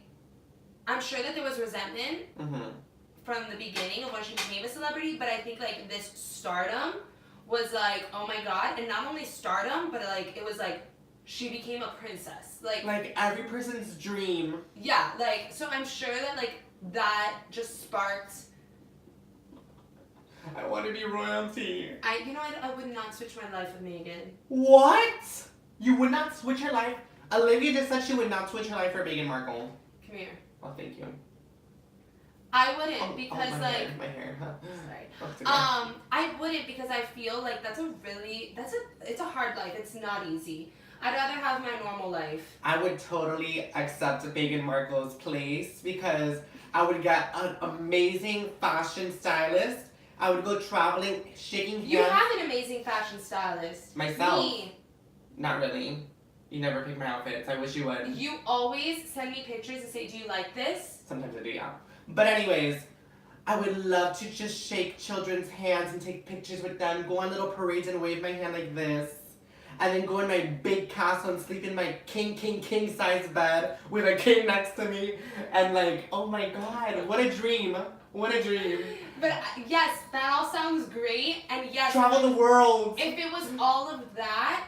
I'm sure that there was resentment from the beginning of when she became a celebrity. But I think like this stardom was like, oh my god, and not only stardom, but like it was like she became a princess. Like every person's dream. Yeah, like so I'm sure that like that just sparked. I want to be royalty. I would not switch my life with Meghan. What? You would not switch your life? Olivia just said she would not switch her life for Meghan Markle. Come here. Oh, thank you. I wouldn't because my hair. Sorry. I wouldn't because I feel like it's a hard life. It's not easy. I'd rather have my normal life. I would totally accept Meghan Markle's place because I would get an amazing fashion stylist. I would go traveling, shaking hands. You have an amazing fashion stylist. Myself. Me. Not really. You never pick my outfits. I wish you would. You always send me pictures and say, do you like this? Sometimes I do, yeah. But anyways, I would love to just shake children's hands and take pictures with them, go on little parades and wave my hand like this. And then go in my big castle and sleep in my king size bed with a king next to me. And like, oh my god, what a dream. What a dream. But yes, that all sounds great. And yes. Travel the world. If it was all of that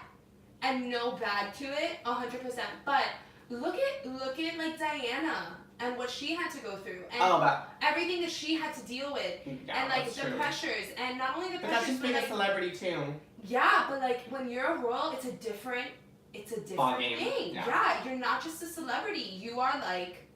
and no bad to it, 100%. But look at like Diana and what she had to go through. And everything that she had to deal with. Yeah, and like the pressures. And not only the pressures, that's just being a celebrity too. Yeah, but like when you're a royal, it's a different thing. Yeah, you're not just a celebrity. You are like,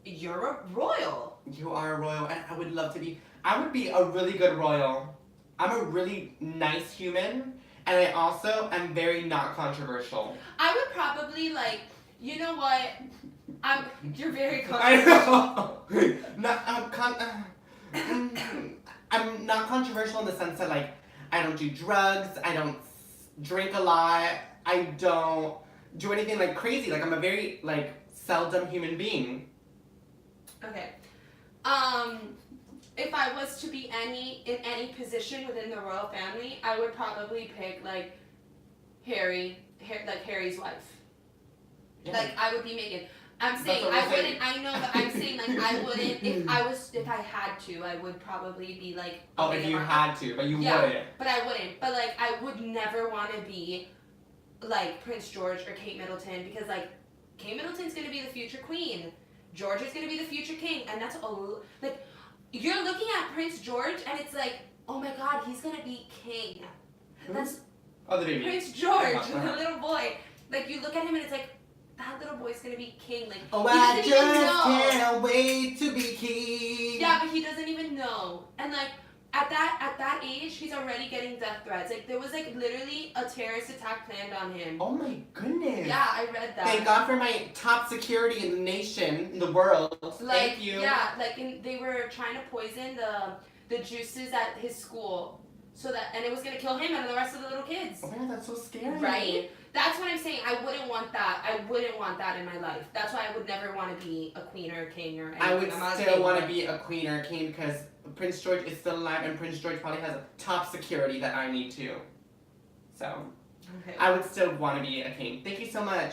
you're a royal. You are a royal, and I would love to be. I would be a really good royal. I'm a really nice human, and I also am very not controversial. I would probably like, you know what? You're very controversial. I'm not controversial in the sense that like, I don't do drugs, I don't drink a lot, I don't do anything like crazy. Like I'm a very like seldom human being. Okay. If if I was to be in any position within the royal family, I would probably pick like Harry's wife. Yeah. Like I would be Meghan. I'm saying what I we're wouldn't. saying. I know, but I'm saying like I wouldn't. If I had to, I would probably be like. Oh, if Meghan you Markle. had to, but you Yeah. wouldn't. But I wouldn't. But like I would never want to be like Prince George or Kate Middleton because like Kate Middleton's gonna be the future queen. George is gonna be the future king, and that's all. Like you're looking at Prince George, and it's like, oh my God, he's gonna be king. That's Oh, the baby. Prince George, Uh-huh. the little boy. Like you look at him, and it's like that little boy's gonna be king. Like Oh, he I doesn't just even know. can't wait to be king. Yeah, but he doesn't even know. And like at that age, he's already getting death threats. Like there was like literally a terrorist attack planned on him. Oh my goodness. Yeah, I read that. Thank God for my top security in the nation, in the world. Like Thank you. yeah, like they were trying to poison the juices at his school, so that and it was gonna kill him and the rest of the little kids. Oh my God, that's so scary. Right? That's what I'm saying. I wouldn't want that. I wouldn't want that in my life. That's why I would never want to be a queen or a king or anything. I would I'm not still saying want to that. be a queen or a king because Prince George is still alive and Prince George probably has a top security that I need too. So, Okay. I would still want to be a king. Thank you so much.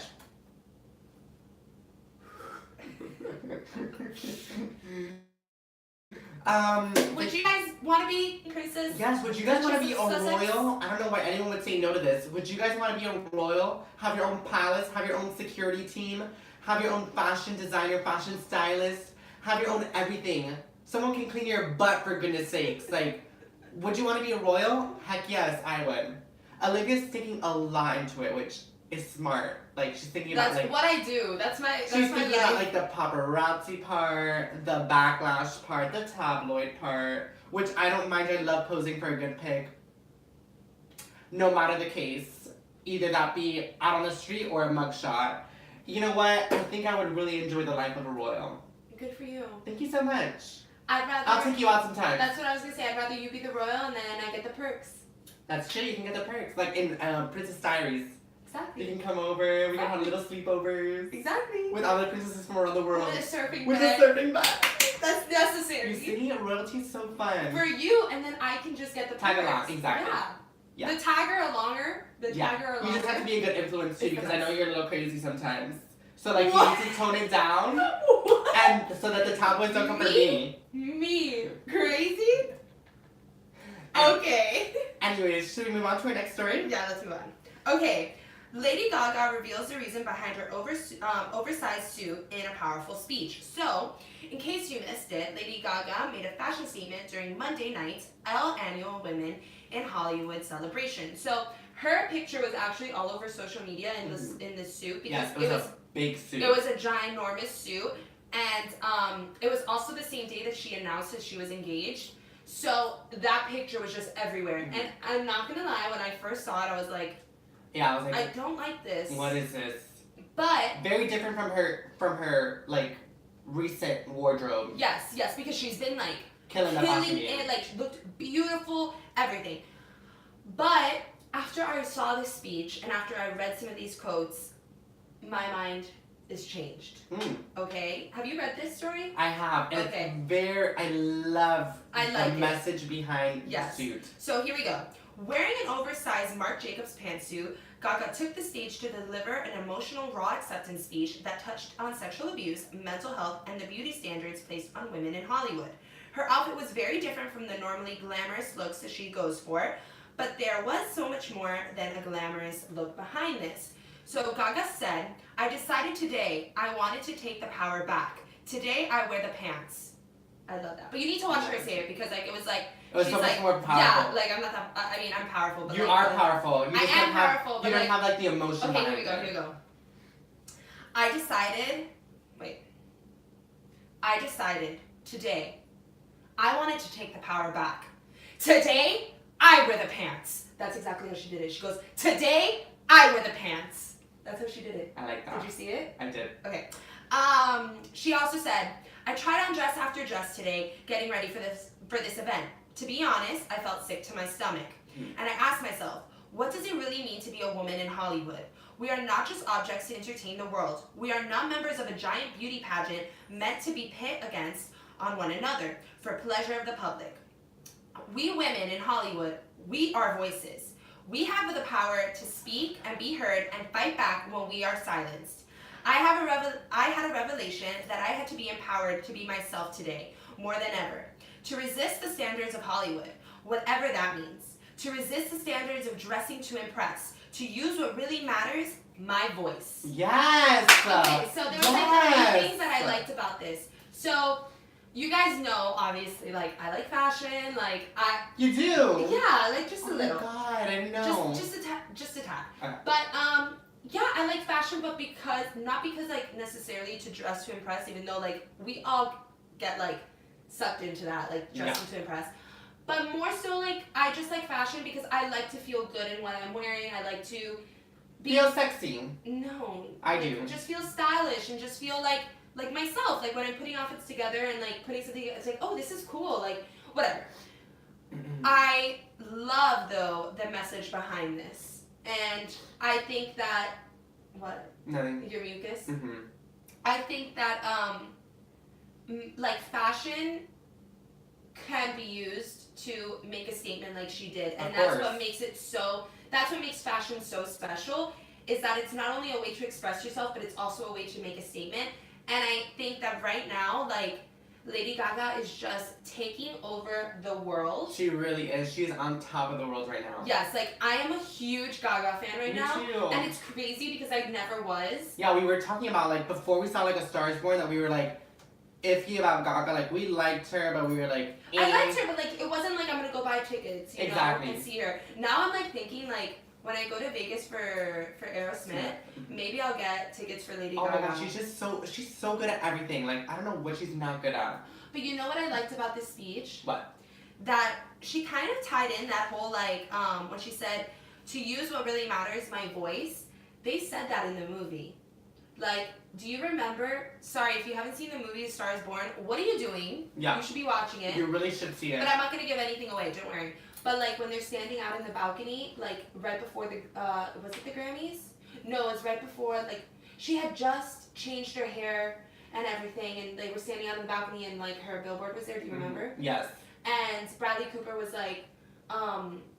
Would you guys want to be princess? Yes, would you guys want to be a Sussex? royal? I don't know why anyone would say no to this. Would you guys want to be a royal? Have your own palace, have your own security team, have your own fashion designer, fashion stylist, have your own everything. Someone can clean your butt for goodness sakes. Like, would you want to be a royal? Heck yes, I would. Olivia's thinking a lot into it, which is smart. Like, she's thinking That's about like what I do. That's my she's that's my thinking about life. like the paparazzi part, the backlash part, the tabloid part, which I don't mind. I love posing for a good pic. No matter the case, either that be out on the street or a mugshot. You know what? I think I would really enjoy the life of a royal. Good for you. Thank you so much. I'd rather. I'll take you out sometime. That's what I was gonna say. I'd rather you be the royal and then I get the perks. That's true. You can get the perks, like in Princess Diaries. You Exactly. can come over. We can have little sleepovers Exactly. with other princesses from around the world. With a surfing With a bed. surfing bag. That's necessary. You see, royalty is so fun. For you, and then I can just get the Tag perks. along, exactly. Yeah. Yeah. The tagger alonger. The tagger You alonger. just have to be a good influence too, It's the because I know best. you're a little crazy sometimes. So like What? you need to tone it down, What? and so that the tabloids don't come for me. Me? Crazy? Okay. Anyways, should we move on to our next story? Yeah, let's move on. Okay. Lady Gaga reveals the reason behind her oversized suit in a powerful speech. So, in case you missed it, Lady Gaga made a fashion statement during Monday night's annual Women in Hollywood celebration. So, her picture was actually all over social media in this suit because Yes, it was a big suit. it was a ginormous suit, and it was also the same day that she announced that she was engaged. So that picture was just everywhere, and I'm not gonna lie, when I first saw it, I was like, Yeah, I was like, I don't like this. what is this? But Very different from her like recent wardrobe. yes, because she's been like Killing the fashion killing game. it, like looked beautiful, everything. But after I saw this speech and after I read some of these quotes, my mind is changed. Okay, have you read this story? I have, and Okay. it's very. I love I the like it. message behind Yes. the suit. So here we go. Wearing an oversized Marc Jacobs pantsuit, Gaga took the stage to deliver an emotional, raw acceptance speech that touched on sexual abuse, mental health, and the beauty standards placed on women in Hollywood. Her outfit was very different from the normally glamorous looks that she goes for, but there was so much more than a glamorous look behind this. So Gaga said, I decided today I wanted to take the power back. Today I wear the pants. I love that. But you need to watch her say it because like it was like It was she's so much like, more yeah, powerful. like I'm not that. I mean, I'm powerful, but You like, are powerful. You I just am don't have, powerful, you but don't like- have like the emotion Okay, behind here we go. it. Here we go. I decided today I wanted to take the power back. Today I wear the pants. That's exactly how she did it. She goes, today I wear the pants. That's how she did it. I like that. Did you see it? I did. Okay. She also said, I tried on dress after dress today, getting ready for this event. To be honest, I felt sick to my stomach. And I asked myself, what does it really mean to be a woman in Hollywood? We are not just objects to entertain the world. We are not members of a giant beauty pageant meant to be pit against on one another for pleasure of the public. We women in Hollywood, we are voices. We have the power to speak and be heard and fight back when we are silenced. I had a revelation that I had to be empowered to be myself today, more than ever. To resist the standards of Hollywood, whatever that means. To resist the standards of dressing to impress. To use what really matters, my voice. Yes! Okay, so there was like three things that I liked about this. So, you guys know, obviously, like, I like fashion, like, You do? yeah, like, just a Oh little. my god, I didn't know. Just a tad. Okay. But, yeah, I like fashion, but not because, like, necessarily to dress to impress, even though, like, we all get, like, sucked into that, like, dressing to impress. But more so, like, I just like fashion because I like to feel good in what I'm wearing. I like to Feel sexy. No. I like, do. Just feel stylish and just feel like myself. Like, when I'm putting outfits together and, like, putting something, it's like, oh, this is cool. Like, whatever. I love, though, the message behind this. And I think that, what? Nothing. Your mucus? Mm-hmm. I think that, like, fashion can be used to make a statement like she did. And that's what makes it so, that's what makes fashion so special, is that it's not only a way to express yourself, but it's also a way to make a statement. And I think that right now, like, Lady Gaga is just taking over the world. She really is. She's on top of the world right now. Yes, like, I am a huge Gaga fan right now. Me too. And it's crazy because I never was. Yeah, we were talking about, like, before we saw, like, A Star is Born, that we were, like, iffy about Gaga. Like, we liked her, but we were, like, I liked her, but, like, it wasn't like I'm gonna go buy tickets, you know, and see her. Now I'm, like, thinking, like, when I go to Vegas for Aerosmith, maybe I'll get tickets for Lady Gaga. Oh my god, she's so good at everything. Like, I don't know what she's not good at. But you know what I liked about this speech? What? That she kind of tied in that whole, like, when she said, to use what really matters, my voice. They said that in the movie. Like, do you remember? Sorry, if you haven't seen the movie A Star is Born, what are you doing? Yeah. You should be watching it. You really should see it. But I'm not gonna give anything away, don't worry. But, like, when they're standing out in the balcony, like, right before the, was it the Grammys? No, it was right before, like, she had just changed her hair and everything, and they were standing out in the balcony, and, like, her billboard was there, do you remember? Yes. And Bradley Cooper was like,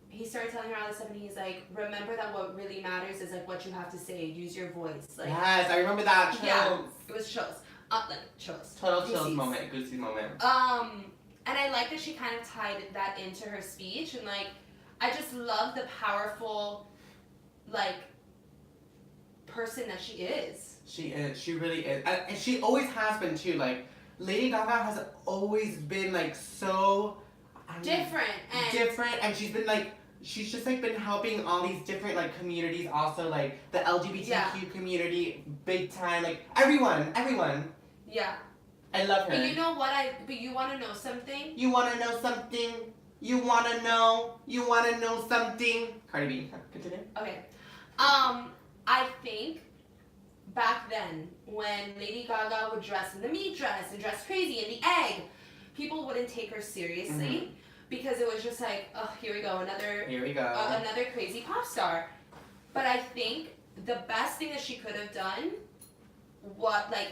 he started telling her all this stuff, and he's like, remember that what really matters is, like, what you have to say, use your voice. Like, yes, I remember that. Chills. Yeah, it was chills. Like, chills. Total Goosies. chills moment, Goosey moment. And I like that she kind of tied that into her speech, and, like, I just love the powerful, like, person that she is. She is. She really is. And she always has been, too. Like, Lady Gaga has always been, like, so... Different. And she's been, like... She's just, like, been helping all these different, like, communities also. Like, the LGBTQ community, big time. Like, everyone. Yeah. I love her. But you know what but you want to know something? You want to know something? You want to know? You want to know something? Cardi B, continue. Okay. I think back then, when Lady Gaga would dress in the meat dress and dress crazy in the egg, people wouldn't take her seriously because it was just like, oh, here we go, another crazy pop star. But I think the best thing that she could have done,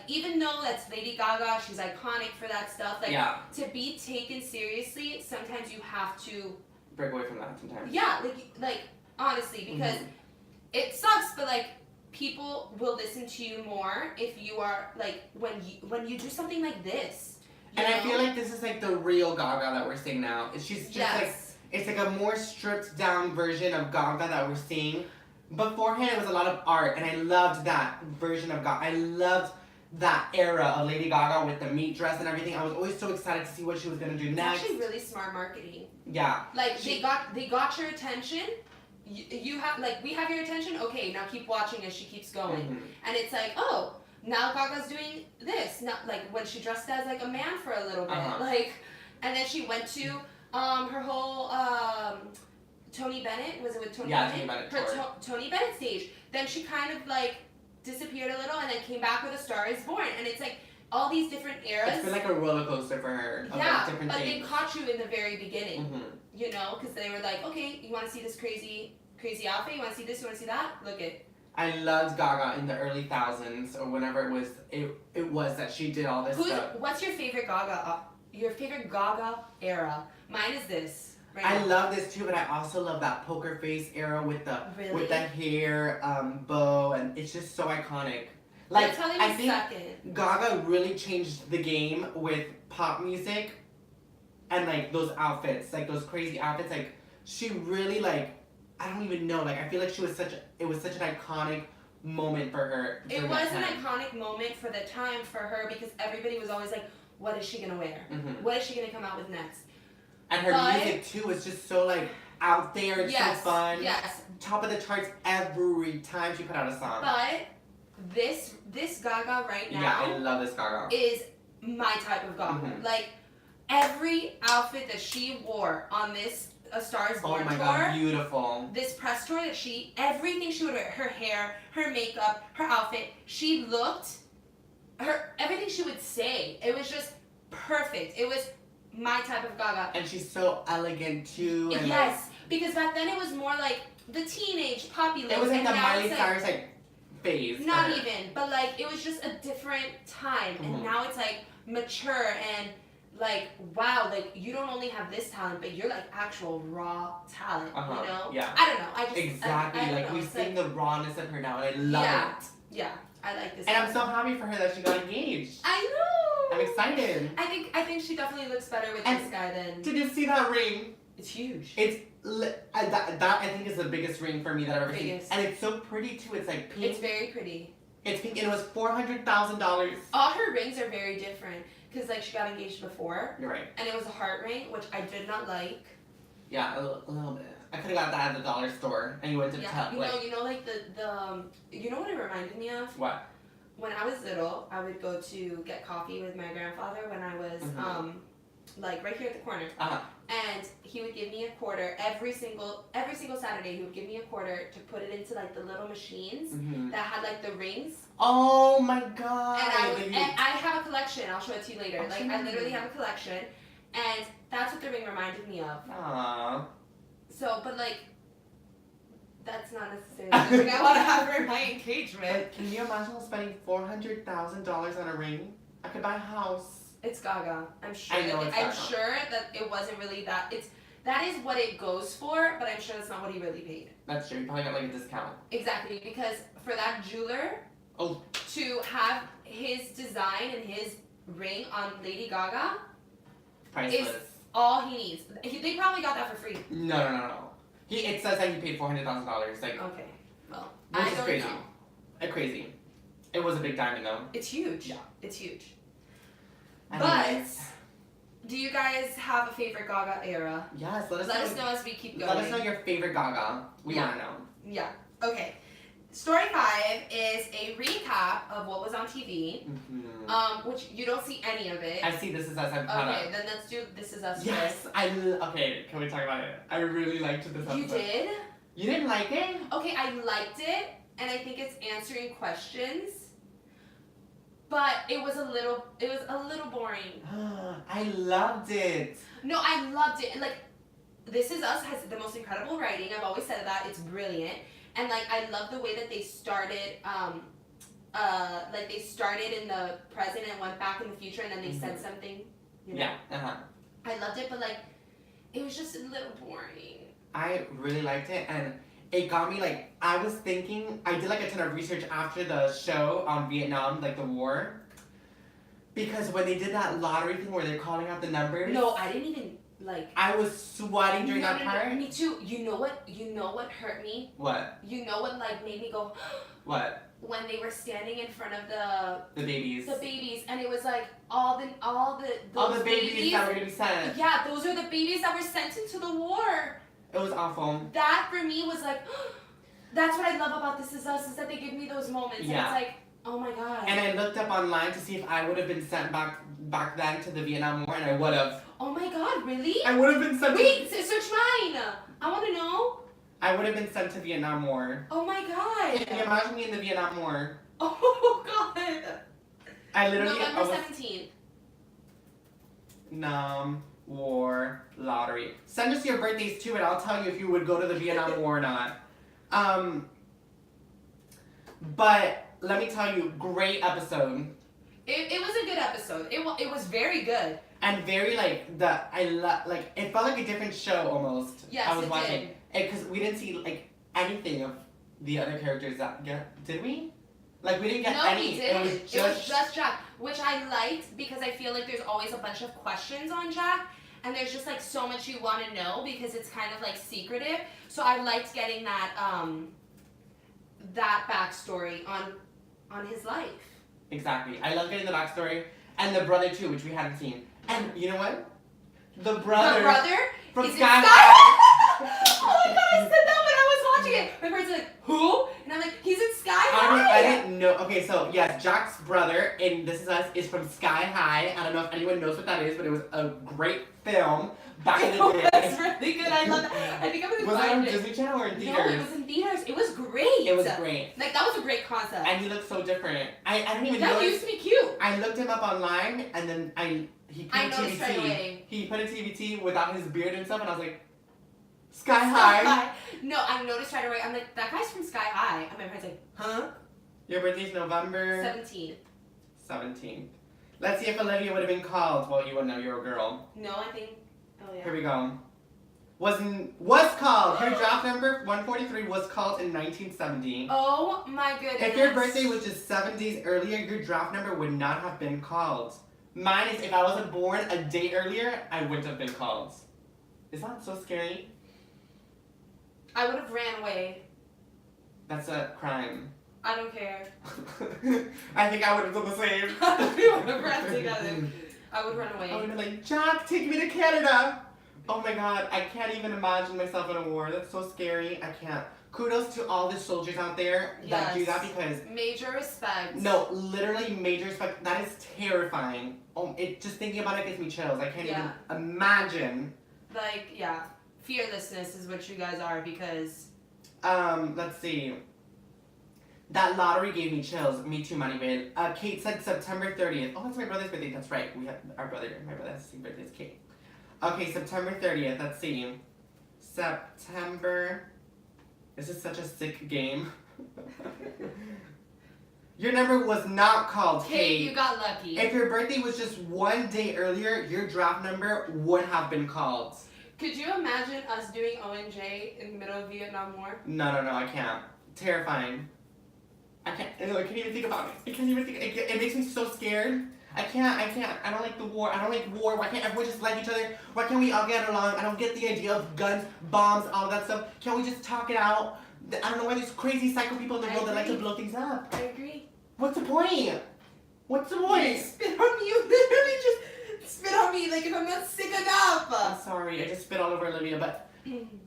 even though that's Lady Gaga, she's iconic for that stuff, like, to be taken seriously, sometimes you have to break away from that sometimes. Yeah, like honestly, because it sucks, but, like, people will listen to you more if you are, like, when you do something like this. And I feel like this is, like, the real Gaga that we're seeing now. She's just, like, it's, like, a more stripped down version of Gaga that we're seeing. Beforehand, it was a lot of art, and I loved that version of Gaga. I loved that era of Lady Gaga with the meat dress and everything. I was always so excited to see what she was going to do next. It's actually really smart marketing. Yeah. Like, they got your attention. You have, like, we have your attention. Okay, now keep watching as she keeps going. And it's like, oh, now Gaga's doing this. Not like when she dressed as, like, a man for a little bit. Like, and then she went to her whole Tony Bennett. Was it with Tony Bennett? Tony Bennett. Her Tony Bennett stage. Then she kind of, like, disappeared a little and then came back with A Star is Born. And it's like all these different eras. It's been like a roller coaster for her. Of, yeah, like, different but things. they caught you in the very beginning. You know, because they were like, okay, you want to see this crazy outfit? You want to see this? You want to see that? Look it. I loved Gaga in the early thousands or whenever it was that she did all this stuff. What's your favorite Gaga your favorite Gaga era. Mine is this. Right I now. love this too, but I also love that poker face era with the Really? hair bow, and it's just so iconic. That's probably my I think second. Gaga really changed the game with pop music, and like those outfits, like those crazy outfits. Like she really like, I don't even know. Like I feel like it was such an iconic moment for her. It during was that an time. iconic moment for the time for her because everybody was always like, what is she gonna wear? Mhm. What is she gonna come out with next? And her But- music too was just so like out there and Yes, so fun. yes. Top of the charts every time she put out a song. But this Gaga right Yeah, I now love this Gaga. is my type of Gaga. Mhm. Like every outfit that she wore on this A Star Is Oh Born my tour, god, beautiful. this press tour that everything she would wear, her hair, her makeup, her outfit, she looked, everything she would say, it was just perfect. It was my type of Gaga. And she's so elegant too. And Yes, because back then it was more like the teenage poppy look. Like, it was like and the now Miley it's like, Cyrus like phase. not for her. even, but like it was just a different time, Mhm. and now it's like mature and like wow, like you don't only have this talent, but you're like actual raw talent. Uh-huh, You know? yeah. I don't know. I just Exactly. I don't like know. we've It's seen the rawness of her now, and I love Yeah. it. Yeah, I like this. And I'm one. so happy for her that she got engaged. I know. I'm excited. I think she definitely looks better with And this guy than. Did you see that ring? It's huge. It's that I think is the biggest ring for me that I've ever Biggest. seen, and it's so pretty too. It's like pink. It's very pretty. It's pink, and it was $400,000. All her rings are very different because like she got engaged before, You're right. and it was a heart ring, which I did not like. Yeah, a little bit. I could have got that at the dollar store, and you went to Yeah, tell like you know, like you know what it reminded me of? what? When I was little, I would go to get coffee with my grandfather when I was Mhm. like right here at the corner, Uh-huh. and he would give me a quarter every single Saturday. He would give me a quarter to put it into like the little machines Hmm. that had like the rings, Oh my god! and I have a collection. I'll show it to you later. Like I literally have a collection, and that's what the ring reminded me of. Aww. So, but like. That's not necessarily the ring I want to have for my engagement. But can you imagine spending $400,000 on a ring? I could buy a house. It's Gaga. I'm sure. I know it's I'm Gaga. sure that it wasn't really that. That is what it goes for, but I'm sure that's not what he really paid. That's true. You probably got like a discount. Exactly, because for that jeweler Oh. to have his design and his ring on Lady Gaga, Priceless. all he needs. They probably got that for free. No. It says that he paid $400,000. Like, Okay, well, which I is don't crazy. know. Crazy. It was a big diamond though. It's huge. Yeah. It's huge. Anyways. But do you guys have a favorite Gaga era? Yes, let us Let know. us know as we keep going. Let us know your favorite Gaga. We Yeah. want to know. Yeah. Okay. Story 5 is a recap of what was on TV, Mm-hmm. which you don't see any of it. I see This Is Us. I'm caught Okay, up. then let's do This Is Us Yes, okay, can we talk about it? I really liked this first. episode. You did? You didn't like it? Okay, I liked it, and I think it's answering questions, but it was a little boring. I loved it. No, I loved it. Like, This Is Us has the most incredible writing. I've always said that. It's brilliant. And, like, I love the way that they started, like, they started in the present and went back in the future, and then they said something, you know? Yeah, uh-huh. I loved it, but, like, it was just a little boring. I really liked it, and it got me, like, I was thinking, I did, like, a ton of research after the show on Vietnam, like, the war, because when they did that lottery thing where they're calling out the numbers, No, I didn't even, like... I was sweating during that part. Me too. You know what hurt me? What? You know what, like, made me go... What? When they were standing in front of The babies. the babies, and it was like all the All those the babies that were gonna be sent. Yeah, those are the babies that were sent into the war. It was awful. That for me was like, that's what I love about This Is Us, is that they give me those moments. Yeah. And it's like, oh my god. And I looked up online to see if I would have been sent back then to the Vietnam War, and I would have. Oh my god, really? I would have been sent. Wait, search mine. I want to know. I would have been sent to Vietnam War. Oh my god. Can you imagine me in the Vietnam War? Oh god. I literally. November I was 17th. Nam War lottery. Send us your birthdays too, and I'll tell you if you would go to the Vietnam War or not. But let me tell you, great episode. It was a good episode. It was very good. and very like like it felt like a different show almost. Yes, I was it watching because we didn't see like anything of the other characters that did we? Like we didn't get No, any. we didn't. It was just Jack, which I liked because I feel like there's always a bunch of questions on Jack, and there's just like so much you want to know because it's kind of like secretive. So I liked getting that backstory on his life. exactly. I love getting the backstory and the brother too, which we hadn't seen. And you know what? The brother. The brother from is in Sky Sky High. Oh my god, I said that when I was watching it. My friend's like, who? And I'm like, he's in Sky High. I didn't know. Okay, so yes, Jack's brother in This Is Us is from Sky High. I don't know if anyone knows what that is, but it was a great film back in the day. It was really good. I love that. I think I'm gonna Was it on find it. Disney Channel or in theaters? No, it was in theaters. It was great. It was great. Like that was a great concept. And he looked so different. I didn't even That know. used to be cute. I looked him up online and then he put I a noticed right TBT. away. He put a TBT without his beard and stuff, and I was like, Sky High. No, I noticed right away. I'm like, that guy's from Sky High. And my friend's like, huh? Your birthday's November 17. 17th. Let's see if Olivia would have been called. Well, you wouldn't know, you're a girl. No, I think. Oh yeah. Here we go. Was called. Her draft number 143 was called in 1970. Oh my goodness. If your birthday was just 7 days earlier, your draft number would not have been called. Mine is if I wasn't born a day earlier, I wouldn't have been called. Is that so scary? I would have ran away. That's a crime. I don't care. I think I would have done the same. We would have ran together. I would run away. I would have been like, Jack, take me to Canada. Oh my god, I can't even imagine myself in a war. That's so scary. I can't. Kudos to all the soldiers out there that do that because Major respect. no, literally major respect. That is terrifying. Oh, just thinking about it gives me chills. I can't even imagine. Like, yeah. Fearlessness is what you guys are because Let's see. That lottery gave me chills. Me too, Money. Kate said September 30th. Oh, that's my brother's birthday. That's right. We have my brother has the same birthday as Kate. Okay, September 30th. Let's see. September. This is such a sick game. Your number was not called, Kate. you got lucky. If your birthday was just 1 day earlier, your draft number would have been called. Could you imagine us doing ONJ in the middle of Vietnam War? No, I can't. Terrifying. I can't even think about it. I can't even think. It makes me so scared. I can't. I don't like the war. I don't like war. Why can't everyone just like each other? Why can't we all get along? I don't get the idea of guns, bombs, all of that stuff. Can't we just talk it out? I don't know why there's crazy psycho people in the world that like to blow things up. I agree. What's the point? What's the point? Spit on me. You literally just spit on me like if I'm not sick enough. I'm sorry. I just spit all over Olivia, but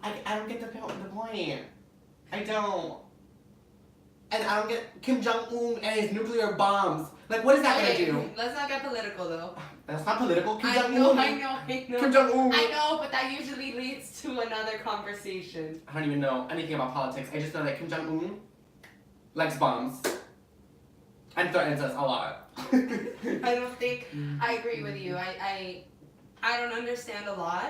I don't get the point. I don't. And I don't get Kim Jong-un and his nuclear bombs. Like, what is that gonna do? Let's not get political though. That's not political. Kim I Jong-un. know. Kim Jong-un. I know, but that usually leads to another conversation. I don't even know anything about politics. I just know that Kim Jong-un likes bombs. And threatens us a lot. I don't think I agree with you. I don't understand a lot.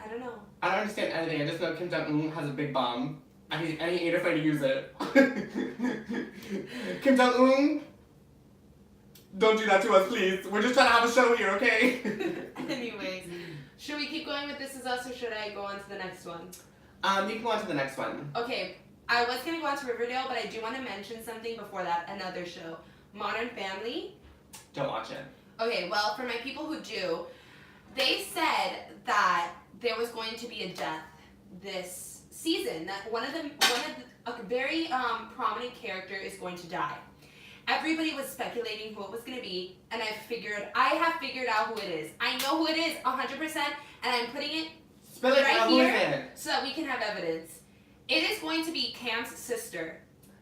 I don't know. I don't understand anything. I just know Kim Jong-un has a big bomb. And he ain't afraid to use it. Kim Jong-un, don't do that to us, please. We're just trying to have a show here, okay? Anyways, should we keep going with This Is Us or should I go on to the next one? You can go on to the next one. Okay, I was going to go on to Riverdale, but I do want to mention something before that, another show. Modern Family. Don't watch it. Okay, well, for my people who do, they said that there was going to be a death this season, that a very prominent character is going to die. Everybody was speculating who it was going to be, and I have figured out who it is. I know who it is 100%, and I'm putting it Spill it right out. Who is here it? so that we can have evidence. It is going to be Cam's sister.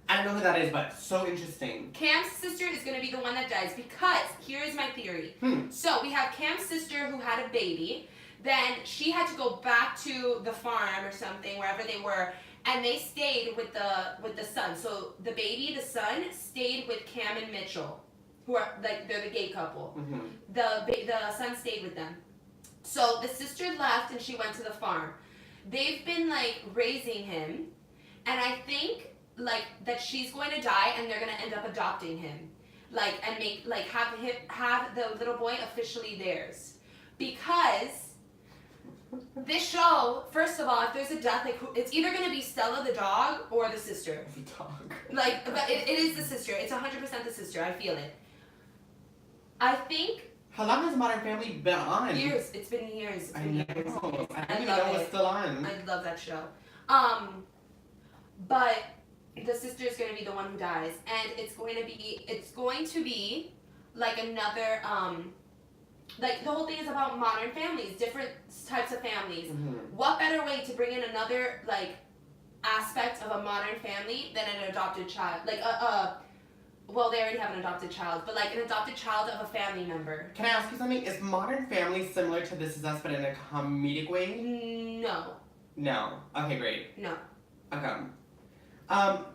I don't know who that is, but so interesting. Cam's sister is going to be the one that dies because here is my theory. So we have Cam's sister who had a baby. Then she had to go back to the farm or something, wherever they were, and they stayed with the son. So the son stayed with Cam and Mitchell, who are like they're the gay couple. Mm-hmm. The son stayed with them. So the sister left and she went to the farm. They've been like raising him, and I think like that she's going to die and they're going to end up adopting him. like, and make, like, have the little boy officially theirs, because this show, first of all, if there's a death, like, it's either gonna be Stella the dog or the sister. The dog. Like, but it is the sister. It's 100% the sister. I feel it. I think How long has Modern Family been on? years. It's been years. It's I been know. years. I didn't even love know it was it. still on. I love that show. But the sister is going to be the one who dies, and it's going to be like another like the whole thing is about modern families, different types of families. Mhm. What better way to bring in another like aspect of a modern family than an adopted child? Like well, they already have an adopted child, but like an adopted child of a family member. Can I ask you something? Is Modern Family similar to This Is Us but in a comedic way? No, No. Okay, great. no, Okay.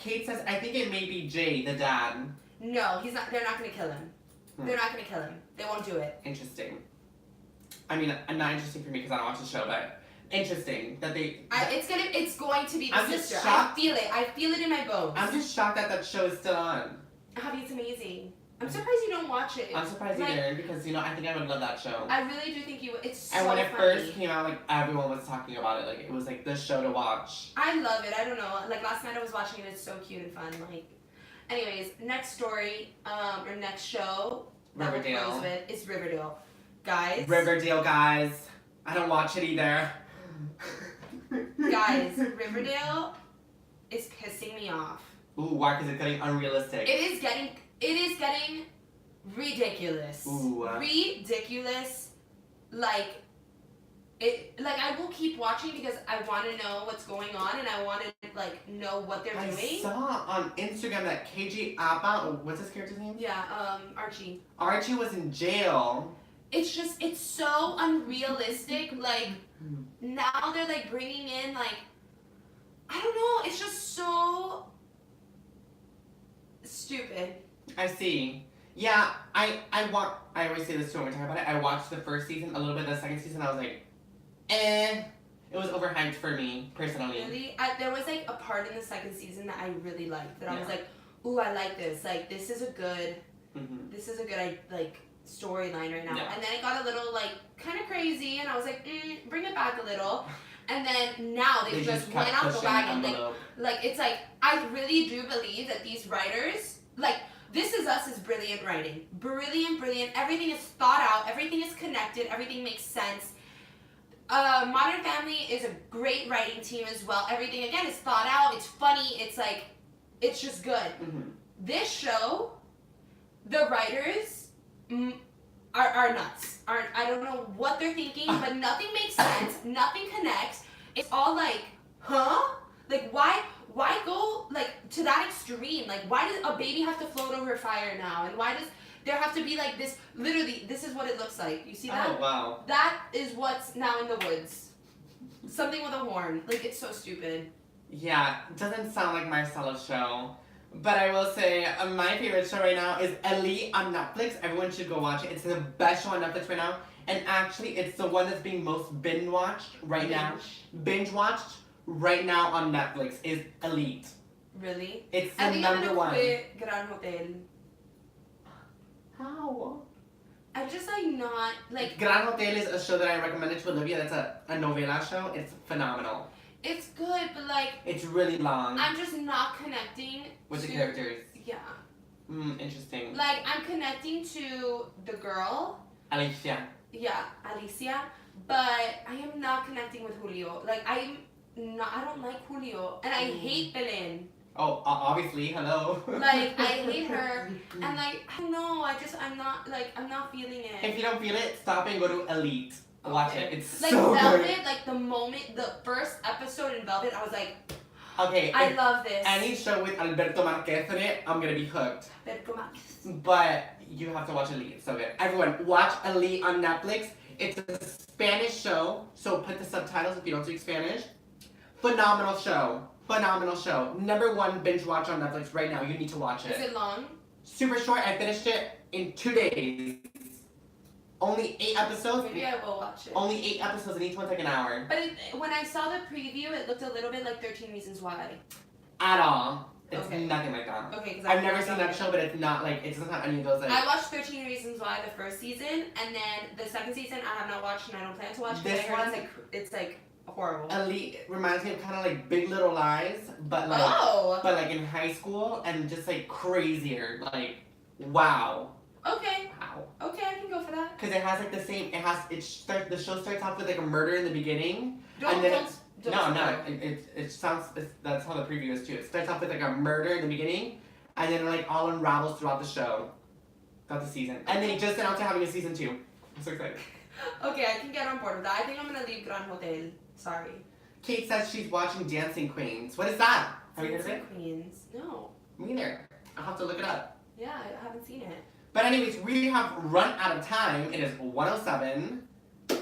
Kate says, I think it may be Jay, the dad. no. He's not. They're not going to kill him. They're not going to kill him. They won't do it. Interesting. I mean, not interesting for me because I don't watch the show, but interesting that they. It's going to be the I'm just sister. shocked. I feel it. I feel it in my bones. I'm just shocked that that show is still on. Javi, it's amazing. I'm surprised you don't watch it. I'm surprised you Like, didn't because, I think I would love that show. I really do think you would. It's so And when it funny. first came out, like, everyone was talking about it. Like, it was, like, the show to watch. I love it. I don't know. Like last night I was watching it. It's so cute and fun. Like, anyways, next story, or next show that we'll Riverdale. close with is Riverdale, guys. Riverdale, guys. I don't watch it either. Guys, Riverdale is pissing me off. Ooh, why? Because it's getting unrealistic. It is getting ridiculous. Ooh. Ridiculous. Like I will keep watching because I want to know what's going on and I want to like know what they're I doing. saw on Instagram that KJ Apa, what's his character's name? Yeah, Archie. Archie was in jail. It's so unrealistic. Like now they're like bringing in like I don't know. It's just so stupid. I see. Yeah, I always say this too when we talk about it. I watched the first season, a little bit of the second season. I was like, eh. It was overhyped for me personally. Really, there was like a part in the second season that I really liked. That I was Yeah. like, ooh, I like this. Like this is a good. Mm-hmm. This is a good like storyline right now. Yeah. And then it got a little like kind of crazy, and I was like, bring it back a little. And then now they just kept went out the pushing wagon. envelope. Like it's like I really do believe that these writers like. This Is Us is brilliant writing. Brilliant. Everything is thought out. Everything is connected. Everything makes sense. Modern Family is a great writing team as well. Everything, again, is thought out. It's funny. It's like, it's just good. Mm-hmm. This show, the writers are nuts. I don't know what they're thinking, but nothing makes sense. Nothing connects. It's all like, huh? Like, why go like to that extreme? Like, why does a baby have to float over fire now? And why does there have to be like this? Literally, this is what it looks like. You see that? Oh, wow. That is what's now in the woods. Something with a horn. Like, it's so stupid. Yeah, it doesn't sound like Marcella's show. But I will say, my favorite show right now is Elite on Netflix. Everyone should go watch it. It's the best show on Netflix right now. And actually, it's the one that's being most binge-watched right now. Binge-watched right now on Netflix is Elite. Really? It's I the think I'm number gonna one. quit Gran Hotel. How? I'm just like not like Gran Hotel is a show that I recommended to Olivia. That's a novela show. It's phenomenal. it's good, but like It's really long I'm just not connecting with the to- characters. Yeah. Interesting. Like I'm connecting to the girl, Alicia. yeah, Alicia, but I am not connecting with Julio. Like I don't like Julio, and I hate Belen. Oh, obviously. Hello. Like I hate her, and like I don't know. I'm not feeling it. If you don't feel it, stop and go to Elite. Watch Okay. it. It's Like so Velvet, good. like the first episode in Velvet, I was like, Okay, I if love this. any show with Alberto Marquez in it, I'm gonna be hooked. Pero come on. But you have to watch Elite. It's so good. Everyone, watch Elite on Netflix. It's a Spanish show, so put the subtitles if you don't speak Spanish. Phenomenal show. Phenomenal show. Number one binge watch on Netflix right now. You need to watch Is it. it long? Super short. I finished it in 2 days. Only 8 episodes. Maybe I will watch it. Only 8 episodes, and each one's like an hour. But when I saw the preview, it looked a little bit like 13 Reasons Why. At all. It's Okay. nothing like that. Okay, because I've never seen that show, but it's not like, it doesn't have any of those like. I watched 13 Reasons Why the first season, and then the second season I have not watched and I don't plan to watch because I This heard one- it's like horrible. Elite reminds me of kind of like Big Little Lies, but like, Oh! but like in high school and just like crazier. Like, wow. Okay, Wow. okay, I can go for that. Because it has like the same, the show starts off with like a murder in the beginning. Don't, And then don't, don't. No, it sounds, that's how the preview is too. It starts off with like a murder in the beginning, and then it like all unravels throughout the show, throughout the season. And they just announced they're having a season 2. I'm so excited. Okay, I can get on board with that. I think I'm gonna leave Gran Hotel. Sorry. Kate says she's watching Dancing Queens. What is that? Have you heard of it? Dancing Queens. No. Me neither. I'll have to look it up. Yeah, I haven't seen it. But anyways, we have run out of time. It is 1:07.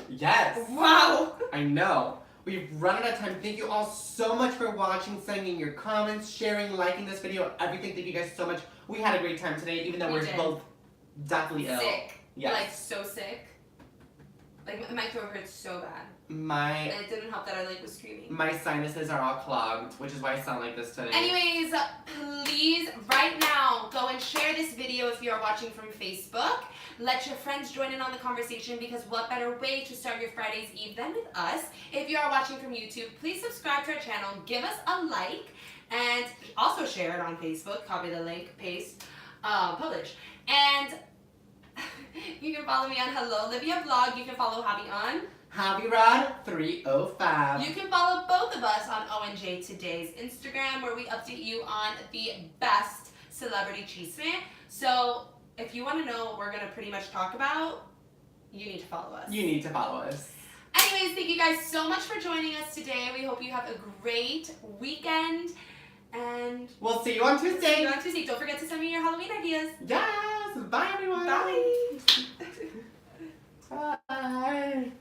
Yes. Wow! I know. We've run out of time. Thank you all so much for watching, sending in your comments, sharing, liking this video, everything. Thank you guys so much. We had a great time today, even though We we're did. both deathly ill. Sick. Yes. Like, so sick. Like, my throat hurts so bad. My And it didn't help that I, like, was screaming. my sinuses are all clogged, which is why I sound like this today. Anyways, please, right now, go and share this video if you are watching from Facebook. Let your friends join in on the conversation because what better way to start your Friday's Eve than with us? If you are watching from YouTube, please subscribe to our channel, give us a like, and also share it on Facebook. Copy the link, paste, publish. And you can follow me on Hello Livia Vlog. You can follow Javi on. Javi Rod 305. You can follow both of us on ONJ Today's Instagram, where we update you on the best celebrity chisme. So if you want to know what we're going to pretty much talk about, you need to follow us. You need to follow us. Anyways, thank you guys so much for joining us today. We hope you have a great weekend. And We'll see you on see Tuesday. you on Tuesday. Don't forget to send me your Halloween ideas. Yes. Bye, everyone. Bye. Bye.